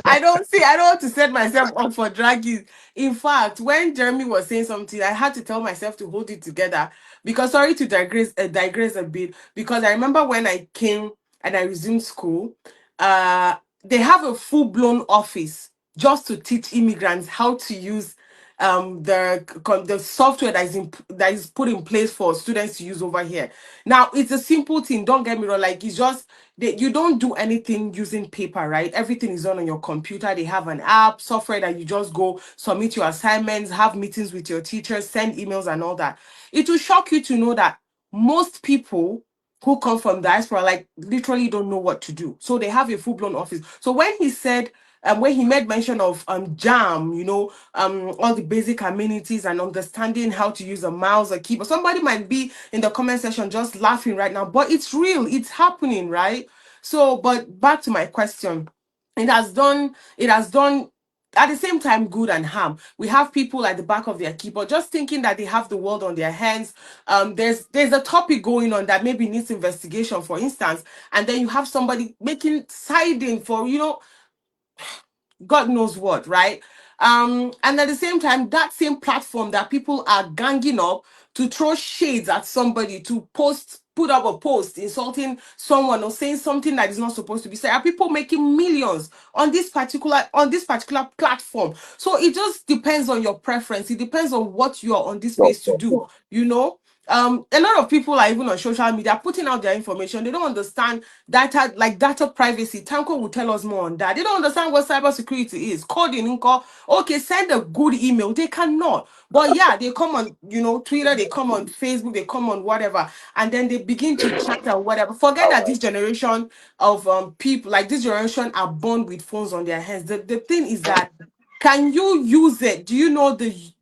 I don't want to set myself up for dragging. In fact, when Jeremy was saying something, I had to tell myself to hold it together because sorry to digress a bit. Because I remember when I came and I resumed school, uh, they have a full blown office just to teach immigrants how to use the software that is put in place for students to use over here. Now it's a simple thing. Don't get me wrong. Like it's just you don't do anything using paper, right? Everything is done on your computer. They have an app, software that you just go submit your assignments, have meetings with your teachers, send emails, and all that. It will shock you to know that most people who come from diaspora like literally don't know what to do. So they have a full blown office. So when he said, when he made mention of jam, all the basic amenities and understanding how to use a mouse or keyboard, somebody might be in the comment section just laughing right now, but it's real, it's happening, right? So, but back to my question, it has done at the same time good and harm. We have people at the back of their keyboard just thinking that they have the world on their hands. There's a topic going on that maybe needs investigation, for instance, and then you have somebody making siding for God knows what, right? And at the same time, that same platform that people are ganging up to throw shades at somebody, to put up a post insulting someone or saying something that is not supposed to be said, are people making millions on this particular platform. So it just depends on your preference. It depends on what you are on this space to do, you know. A lot of people are even on social media putting out their information. They don't understand data, like data privacy. Tanko will tell us more on that. They don't understand what cybersecurity is. Coding, okay, send a good email. They cannot. But yeah, they come on, Twitter, they come on Facebook, they come on whatever, and then they begin to chat or whatever. Forget that this generation of people, like this generation, are born with phones on their hands. The thing is that can you use it? Do you know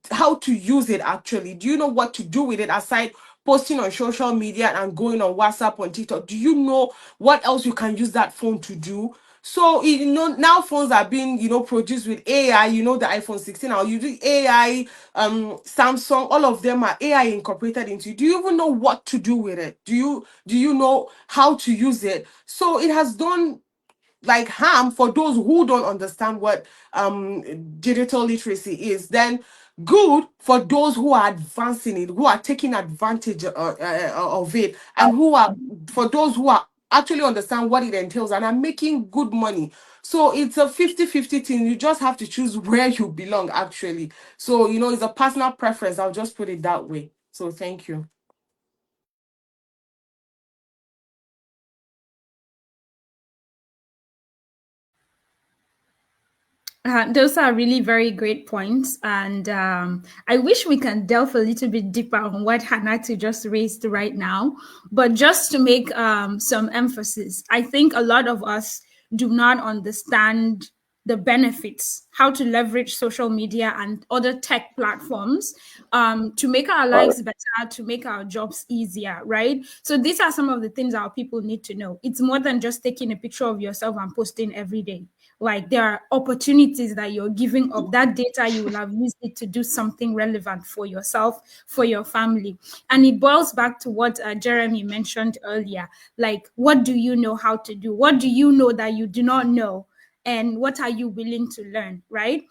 how to use it actually? Do you know what to do with it aside posting on social media and going on WhatsApp, on TikTok? Do you know what else you can use that phone to do? So now phones are being produced with AI. The iPhone 16 now using AI, Samsung, all of them are AI incorporated into it. Do you even know what to do with it? Do you know how to use it? So it has done like harm for those who don't understand what digital literacy is, then good for those who are advancing it, who are taking advantage of it, and who are for those who are actually understand what it entails and are making good money. So it's a 50-50 thing. You just have to choose where you belong actually. So it's a personal preference. I'll just put it that way. So thank you. Those are really very great points. And I wish we can delve a little bit deeper on what Hanatu just raised right now. But just to make some emphasis, I think a lot of us do not understand the benefits, how to leverage social media and other tech platforms to make our lives better, to make our jobs easier, right? So these are some of the things our people need to know. It's more than just taking a picture of yourself and posting every day. Like there are opportunities that you're giving up. That data, you will have used it to do something relevant for yourself, for your family. And it boils back to what Jeremy mentioned earlier. Like, what do you know how to do? What do you know that you do not know? And what are you willing to learn, right?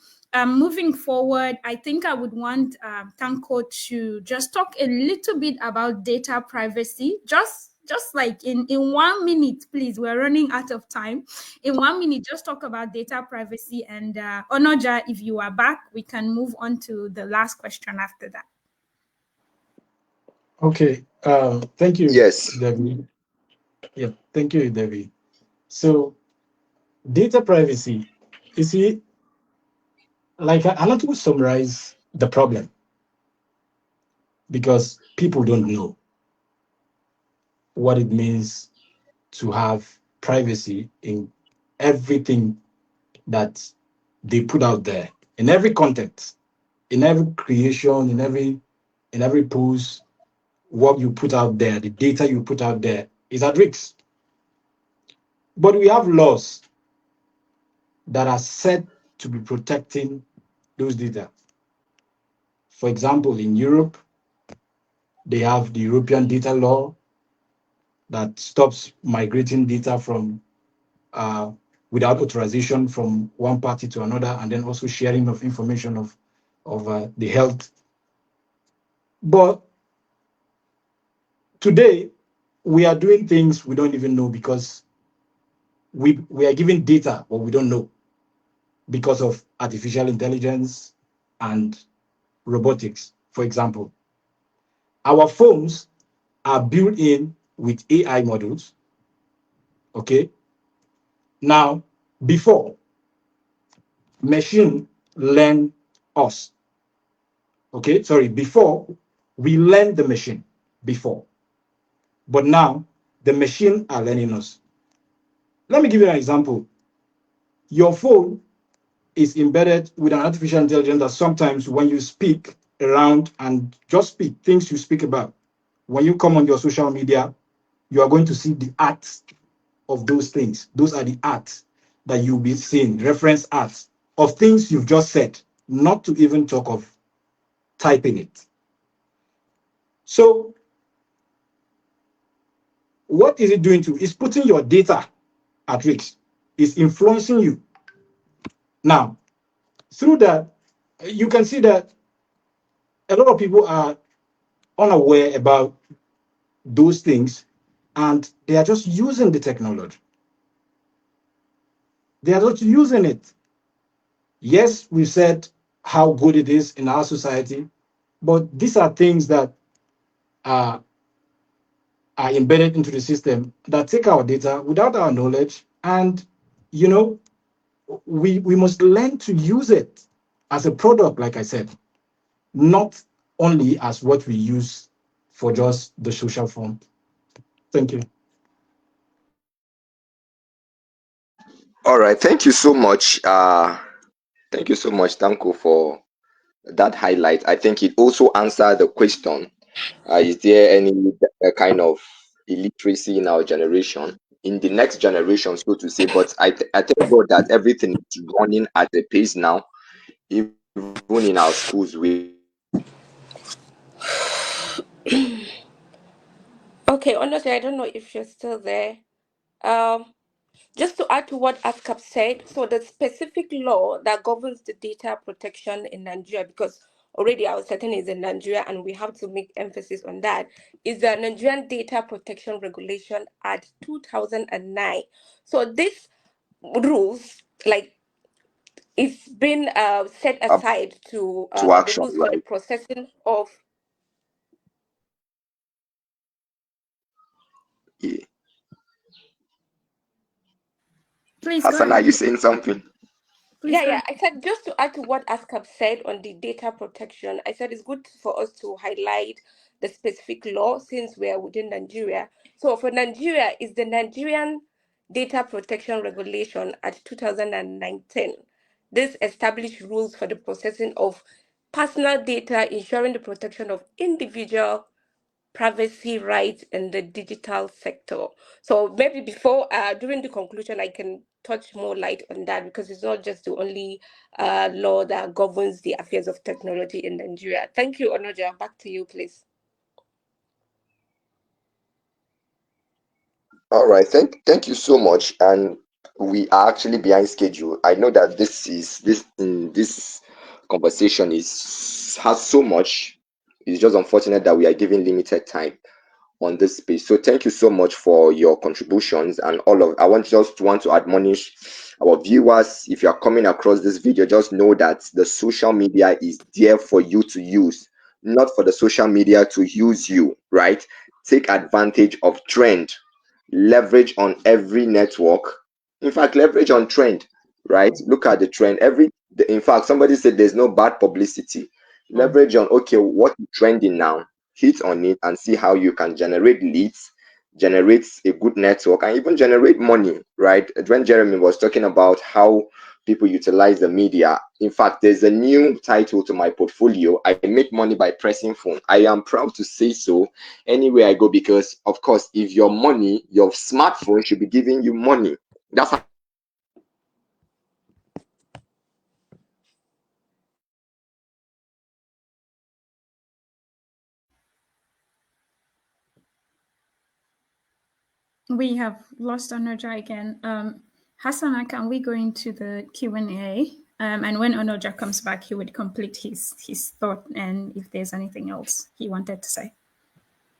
moving forward, I think I would want Tanko to just talk a little bit about data privacy. Just like in 1 minute, please. We're running out of time. In 1 minute, just talk about data privacy. And Onoja, if you are back, we can move on to the last question after that. Okay. Thank you, Yes. Debbie. Yeah, thank you, Debbie. So, data privacy, you see, like I like to summarize the problem because people don't know what it means to have privacy in everything that they put out there, in every content, in every creation, in every post, what you put out there, the data you put out there is at risk. But we have laws that are set to be protecting those data. For example, in Europe, they have the European data law that stops migrating data from uh, without authorization from one party to another, and then also sharing of information of the health. But today, we are doing things we don't even know because we are giving data what we don't know because of artificial intelligence and robotics. For example, our phones are built in with AI models. Okay. Now, before machine learn us. Okay. Sorry. Before we learn the machine. Before, but now the machine are learning us. Let me give you an example. Your phone is embedded with an artificial intelligence that sometimes when you speak around and just speak things you speak about, when you come on your social media, you are going to see the arts of those things. Those are the arts that you'll be seeing, reference arts of things you've just said, not to even talk of typing it. So, what is it doing to? It's putting your data at risk. It's influencing you. Now, through that, you can see that a lot of people are unaware about those things and they are just using the technology. They are just using it. Yes, we said how good it is in our society, but these are things that are, are embedded into the system that take our data without our knowledge. And, you know, we must learn to use it as a product, like I said, not only as what we use for just the social form. Thank you. All right. Thank you so much. Thank you so much, Tanko, for that highlight. I think it also answered the question: is there any kind of illiteracy in our generation, in the next generation, so to say? But I thank God that everything is running at a pace now, even in our schools. Okay, honestly, I don't know if you're still there. Um, just to add to what Askap said, so the specific law that governs the data protection in Nigeria, because already our setting is in Nigeria and we have to make emphasis on that, is the Nigerian Data Protection Regulation Act 2009. So this rules, like, it's been set Up aside to to the action, rules for the right? processing of. Yeah. Please go Hassan, are ahead. you saying something? Please Yeah, go yeah. ahead. I said just to add to what Askap said on the data protection, I said it's good for us to highlight the specific law since we are within Nigeria. So for Nigeria, is the Nigerian Data Protection Regulation at 2019. This established rules for the processing of personal data, ensuring the protection of individual privacy rights in the digital sector. So maybe before, during the conclusion, I can touch more light on that because it's not just the only law that governs the affairs of technology in Nigeria. Thank you, Onoja. Back to you, please. All right, thank you so much. And we are actually behind schedule. I know that this conversation has so much. It's just unfortunate that we are given limited time on this space. So thank you so much for your contributions and all of. I want to admonish our viewers. If you are coming across this video, just know that the social media is there for you to use, not for the social media to use you. Right? Take advantage of trend, leverage on every network. In fact, leverage on trend. Right? Look at the trend. In fact, somebody said there's no bad publicity. Leverage on, okay, what is trending now, hit on it and see how you can generate leads, generate a good network, and even generate money. Right? When Jeremy was talking about how people utilize the media, in fact, there's a new title to my portfolio: I make money by pressing phone. I am proud to say so anywhere I go, because of course, if your smartphone should be giving you money. That's how We have lost Onoja again. Hassana, can we go into the Q&A? And when Onoja comes back, he would complete his thought and if there's anything else he wanted to say.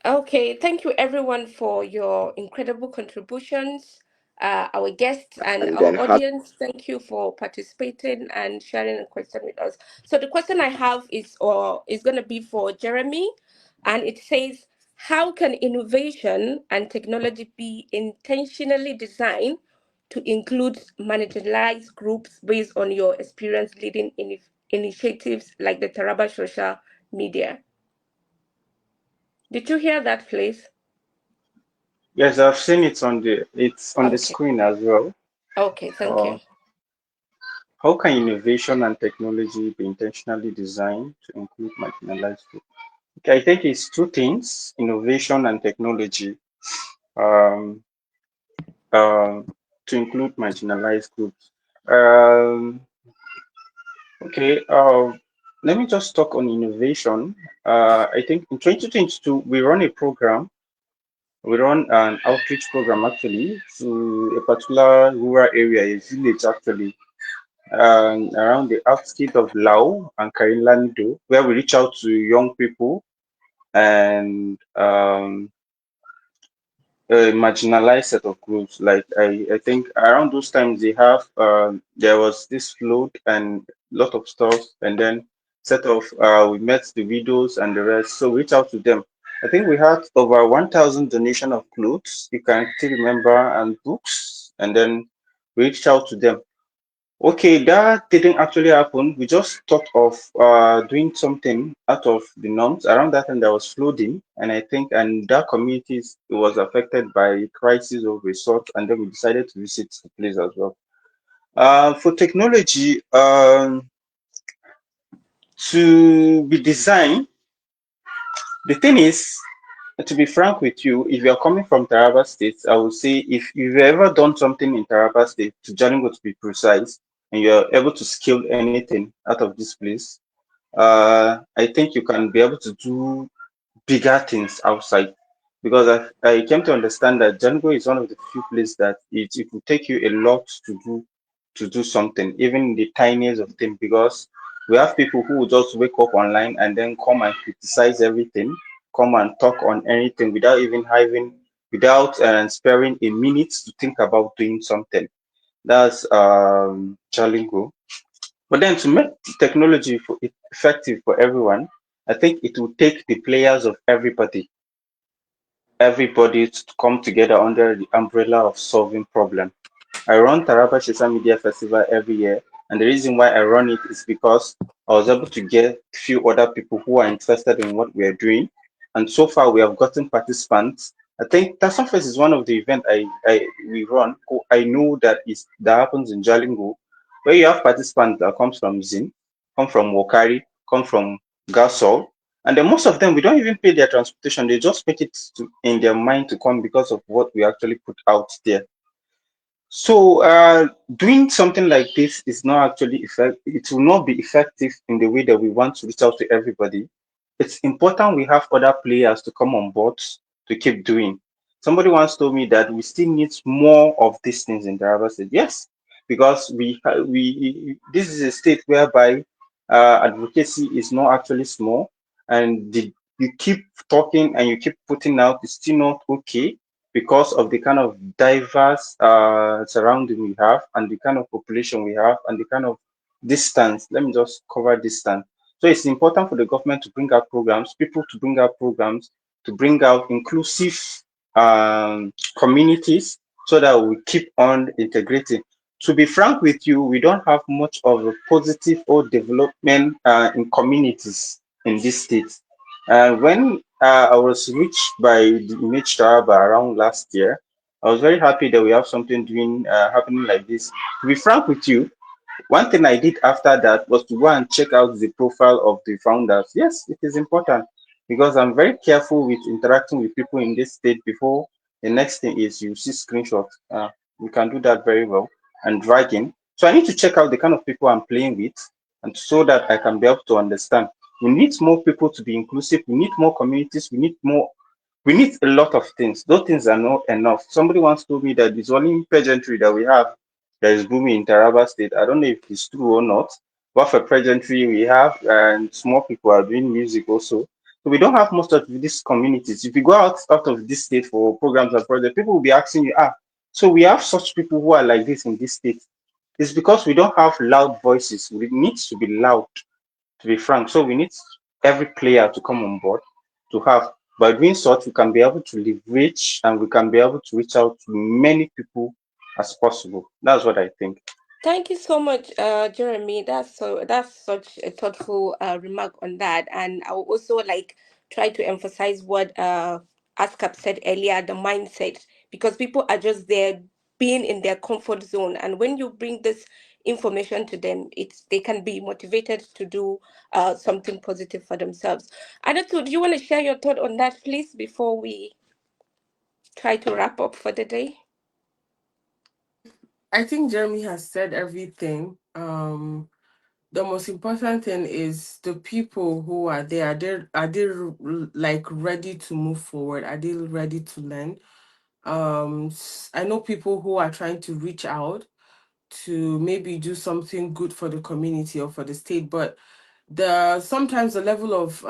Okay, thank you everyone for your incredible contributions. Our guests and and our then audience, thank you for participating and sharing a question with us. So the question I have is going to be for Jeremy, and it says, how can innovation and technology be intentionally designed to include marginalized groups based on your experience leading initiatives like the Taraba social media? Did you hear that, please? Yes, I've seen it on the Okay. screen as well. Okay, thank you. Uh, how can innovation and technology be intentionally designed to include marginalized groups? Okay, I think it's two things: innovation and technology, um, to include marginalized groups. Um, okay, let me just talk on innovation. I think in 2022 we run a program. We run an outreach program actually to a particular rural area, a village actually, around the outskirts of Lao and Karilando, where we reach out to young people and a marginalized set of groups. Like I think around those times they have there was this flood and lot of stuff, and then set of we met the widows and the rest. So we reach out to them. I think we had over 1,000 donation of clothes. You can still remember, and books, and then we reached out to them. Okay, that didn't actually happen. We just thought of doing something out of the norms. Around that time, there was flooding, and I think, and that community was affected by crisis of resort, and then we decided to visit the place as well. For technology, to be designed, the thing is, to be frank with you, if you are coming from Taraba State, I would say if you've ever done something in Taraba State, to Jalingo to be precise, and you're able to scale anything out of this place, I think you can be able to do bigger things outside. Because I came to understand that Django is one of the few places that it will take you a lot to do something, even in the tiniest of things. Because we have people who will just wake up online and then come and criticize everything, come and talk on anything without even having, without sparing a minute to think about doing something. That's Jalingo. But then to make technology effective for everyone, I think it will take the players of everybody to come together under the umbrella of solving problem. I run Taraba Social Media Festival every year, and the reason why I run it is because I was able to get few other people who are interested in what we are doing, and so far we have gotten participants. I think Tasonfest is one of the event we run. I know that happens in Jalingo, where you have participants that comes from Zin, come from Wokari, come from Gasol, and then most of them we don't even pay their transportation. They just make it in their mind to come because of what we actually put out there. So doing something like this is not actually effective. It will not be effective in the way that we want to reach out to everybody. It's important we have other players to come on board to keep doing. Somebody once told me that we still need more of these things in Taraba State. Yes, because we this is a state whereby advocacy is not actually small, and you keep talking and you keep putting out, it's still not okay because of the kind of diverse surrounding we have and the kind of population we have and the kind of distance. Let me just cover distance. So it's important for the government to bring out programs, people to bring out programs, to bring out inclusive communities so that we keep on integrating. To be frank with you, we don't have much of a positive or development in communities in this state. When I was reached by the image Taraba around last year, I was very happy that we have something doing happening like this. To be frank with you, one thing I did after that was to go and check out the profile of the founders. Yes, it is important because I'm very careful with interacting with people in this state before the next thing is you see screenshots. You can do that very well and dragging. So I need to check out the kind of people I'm playing with and so that I can be able to understand. We need more people to be inclusive. We need more communities. We need a lot of things. Those things are not enough. Somebody once told me that it's only pageantry that we have that is booming in Taraba State. I don't know if it's true or not. But for pageantry we have, and small people are doing music also. So we don't have most of these communities. If you go out of this state for programs and projects, people will be asking you, so we have such people who are like this in this state. It's because we don't have loud voices. We need to be loud, to be frank. So we need every player to come on board to have. By doing such, we can be able to leverage and we can be able to reach out to many people as possible. That's what I think. Thank you so much, Jeremy. That's such a thoughtful remark on that, and I will also like try to emphasize what Askap said earlier, the mindset, because people are just there being in their comfort zone, and when you bring this information to them, they can be motivated to do something positive for themselves. Anatu, do you want to share your thought on that, please, before we try to wrap up for the day? I think Jeremy has said everything. The most important thing is the people who are there. Are they like ready to move forward? Are they ready to learn? I know people who are trying to reach out to maybe do something good for the community or for the state, but sometimes the level of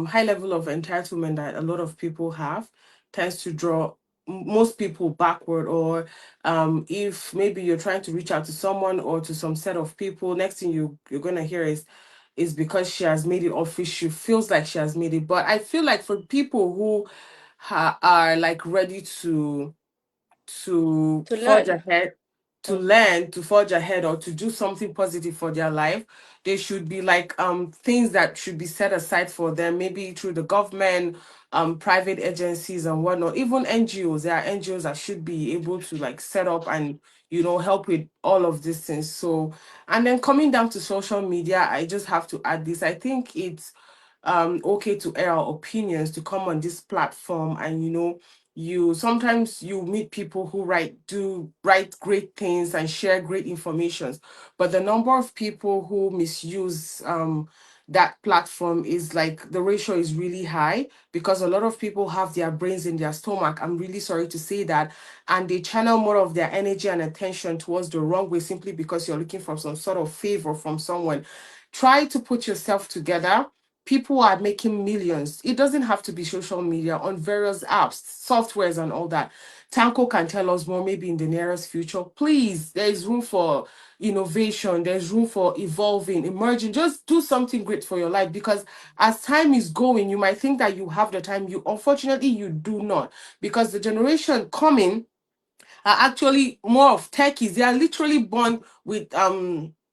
high level of entitlement that a lot of people have tends to draw most people backward, or if maybe you're trying to reach out to someone or to some set of people, next thing you're gonna hear is because she has made it official, feels like she has made it. But I feel like for people who are like ready to To forge learn. ahead, to Mm. learn, to forge ahead, or to do something positive for their life, they should be like things that should be set aside for them, maybe through the government, private agencies and whatnot, even NGOs. There are NGOs that should be able to like set up and help with all of these things. So, and then coming down to social media, I just have to add this. I think it's okay to air our opinions, to come on this platform, and you sometimes you meet people who write great things and share great informations, but the number of people who misuse that platform is like the ratio is really high, because a lot of people have their brains in their stomach, I'm really sorry to say that, and they channel more of their energy and attention towards the wrong way, simply because you're looking for some sort of favor from someone. Try to put yourself together. People are making millions. It doesn't have to be social media, on various apps, softwares, and all that. Tanko can tell us more maybe in the nearest future. Please, there is room for innovation, there's room for evolving, emerging. Just do something great for your life, because as time is going, you might think that you have the time. You unfortunately you do not, because the generation coming are actually more of techies. They are literally born with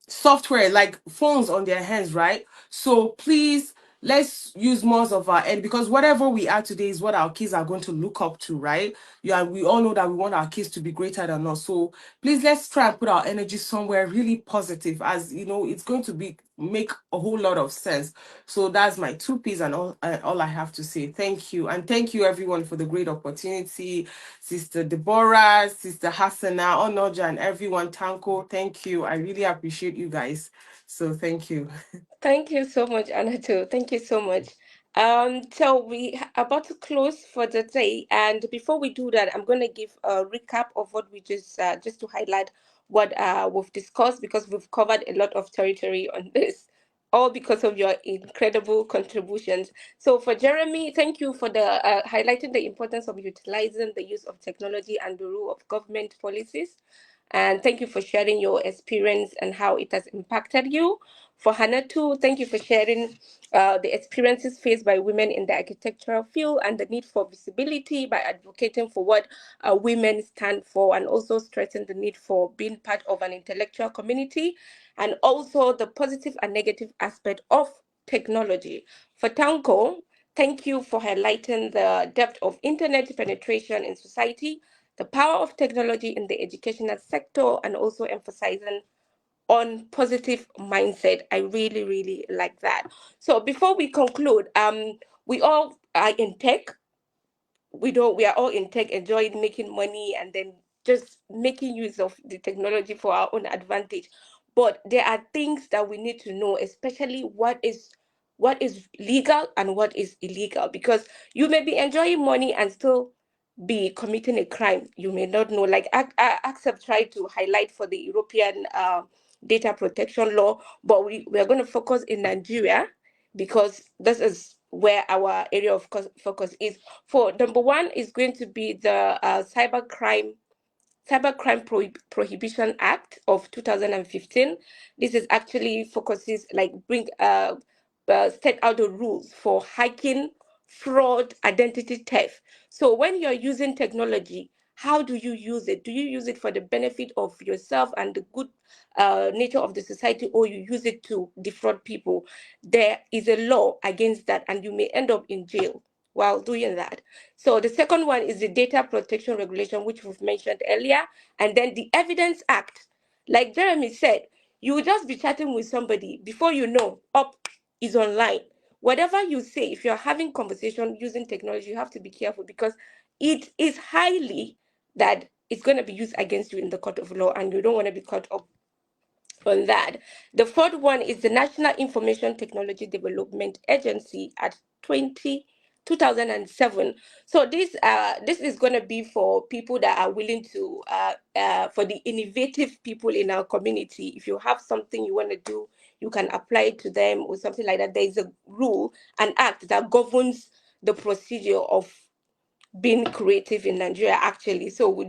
software like phones on their hands, right? So please, let's use more of our end, because whatever we are today is what our kids are going to look up to, right? Yeah, we all know that we want our kids to be greater than us. So please, let's try and put our energy somewhere really positive, as it's going to be make a whole lot of sense. So that's my two piece, and all I have to say. Thank you, and thank you everyone for the great opportunity. Sister Deborah, Sister Hassana, Onoja, and everyone, Tanko, thank you. I really appreciate you guys. So thank you. Thank you so much, Anatu. Thank you so much. So we about to close for the day, and before we do that, I'm going to give a recap of what we just to highlight what we've discussed, because we've covered a lot of territory on this all because of your incredible contributions. So for Jeremy, thank you for the highlighting the importance of utilizing the use of technology and the role of government policies. And thank you for sharing your experience and how it has impacted you. For Hanatu, thank you for sharing the experiences faced by women in the architectural field and the need for visibility by advocating for what women stand for, and also stressing the need for being part of an intellectual community, and also the positive and negative aspect of technology. For Tanko, thank you for highlighting the depth of internet penetration in society, the power of technology in the educational sector, and also emphasizing on positive mindset. I really, really like that. So before we conclude, we all are in tech. We are all in tech, enjoying making money and then just making use of the technology for our own advantage. But there are things that we need to know, especially what is legal and what is illegal, because you may be enjoying money and still be committing a crime. You may not know. Like ACCEPT tried to highlight for the European data protection law, but we're going to focus in Nigeria because this is where our area of focus is. For number one is going to be the Cybercrime Prohibition Act of 2015. This is actually focuses like set out the rules for hacking, fraud, identity theft. So when you're using technology, how do you use it? Do you use it for the benefit of yourself and the good nature of the society, or you use it to defraud people? There is a law against that, and you may end up in jail while doing that. So the second one is the Data Protection Regulation, which we've mentioned earlier, and then the Evidence Act. Like Jeremy said, you will just be chatting with somebody, before you know, up is online. Whatever you say, if you're having conversation using technology, you have to be careful, because it is highly that it's going to be used against you in the court of law, and you don't want to be caught up on that. The fourth one is the National Information Technology Development Agency at 2007. So this is going to be for people that are willing to for the innovative people in our community. If you have something you want to do, you can apply it to them or something like that. There is a rule, an act that governs the procedure of being creative in Nigeria, actually. So all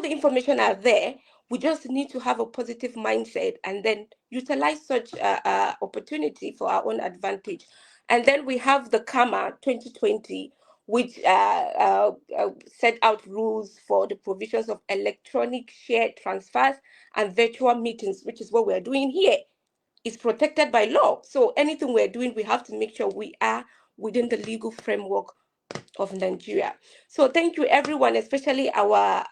the information are there. We just need to have a positive mindset and then utilize such opportunity for our own advantage. And then we have the KAMA 2020, which set out rules for the provisions of electronic share transfers and virtual meetings, which is what we're doing here. Is protected by law. So anything we're doing, we have to make sure we are within the legal framework of Nigeria. So thank you everyone, especially our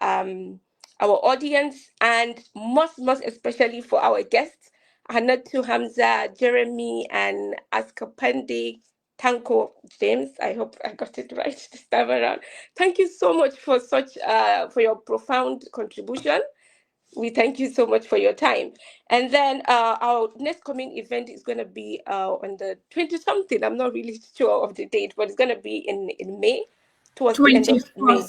audience, and most especially for our guests, Hanatu Hamza, Jeremy, and Askapande, Tanko, James. I hope I got it right this time around. Thank you so much for for your profound contribution. We thank you so much for your time. And then our next coming event is going to be on the 20 something. I'm not really sure of the date, but it's going to be in May, towards the end of May.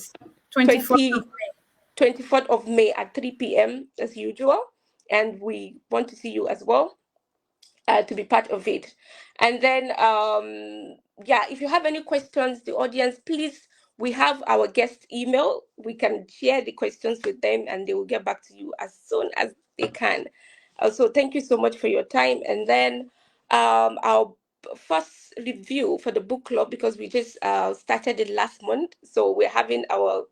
24th of May at 3 p.m. as usual. And we want to see you as well to be part of it. And then, if you have any questions, the audience, please, we have our guest email. We can share the questions with them and they will get back to you as soon as they can. So thank you so much for your time. And then our first review for the book club, because we just started it last month. So we're having our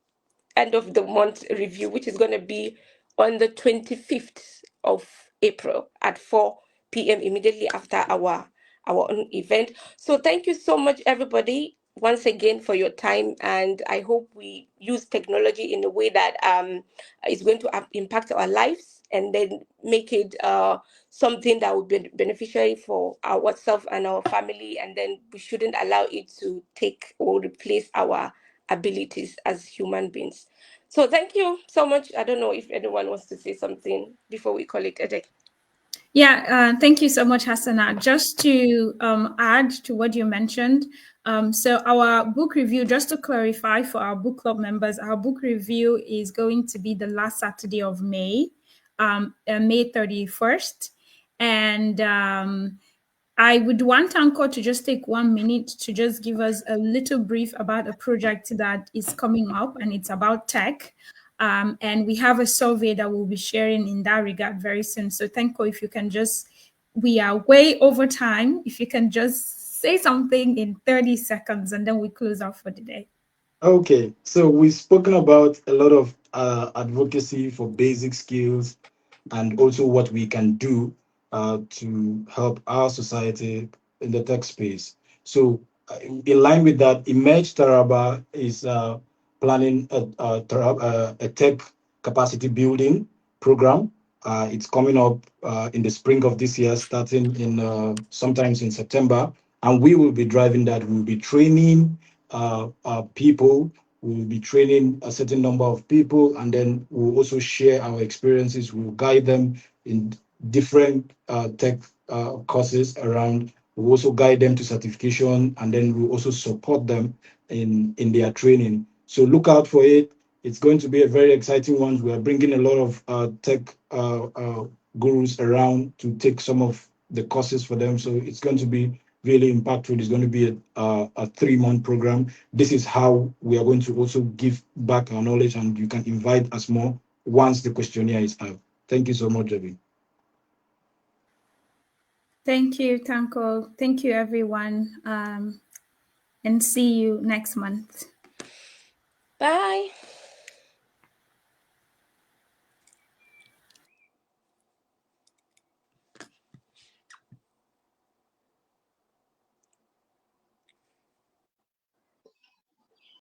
end of the month review, which is going to be on the 25th of April at 4 p.m. immediately after our own event. So thank you so much, everybody, once again for your time, and I hope we use technology in a way that is going to impact our lives and then make it something that will be beneficial for ourselves and our family, and then we shouldn't allow it to take or replace our abilities as human beings. So thank you so much. I don't know if anyone wants to say something before we call it a day. Yeah, thank you so much, Hassana. Just to add to what you mentioned, so our book review, just to clarify for our book club members, our book review is going to be the last Saturday of May, May 31st. And I would want Tanko to just take 1 minute to just give us a little brief about a project that is coming up, and it's about tech. And we have a survey that we'll be sharing in that regard very soon. So Tanko, if you can just, we are way over time. If you can just say something in 30 seconds and then we close out for the day. Okay, so we've spoken about a lot of advocacy for basic skills and also what we can do to help our society in the tech space. So, in line with that, Emerge Taraba is planning a tech capacity building program. It's coming up in the spring of this year, starting in sometimes in September, and we will be driving that. We will be training people. We will be training a certain number of people, and then we'll also share our experiences. We'll guide them in different tech courses around. We'll also guide them to certification, and then we'll also support them in their training. So look out for it. It's going to be a very exciting one. We are bringing a lot of tech gurus around to take some of the courses for them. So it's going to be really impactful. It's going to be a 3-month program. This is how we are going to also give back our knowledge, and you can invite us more once the questionnaire is out. Thank you so much, Javi. Thank you, Tanko. Thank you, everyone. And see you next month. Bye.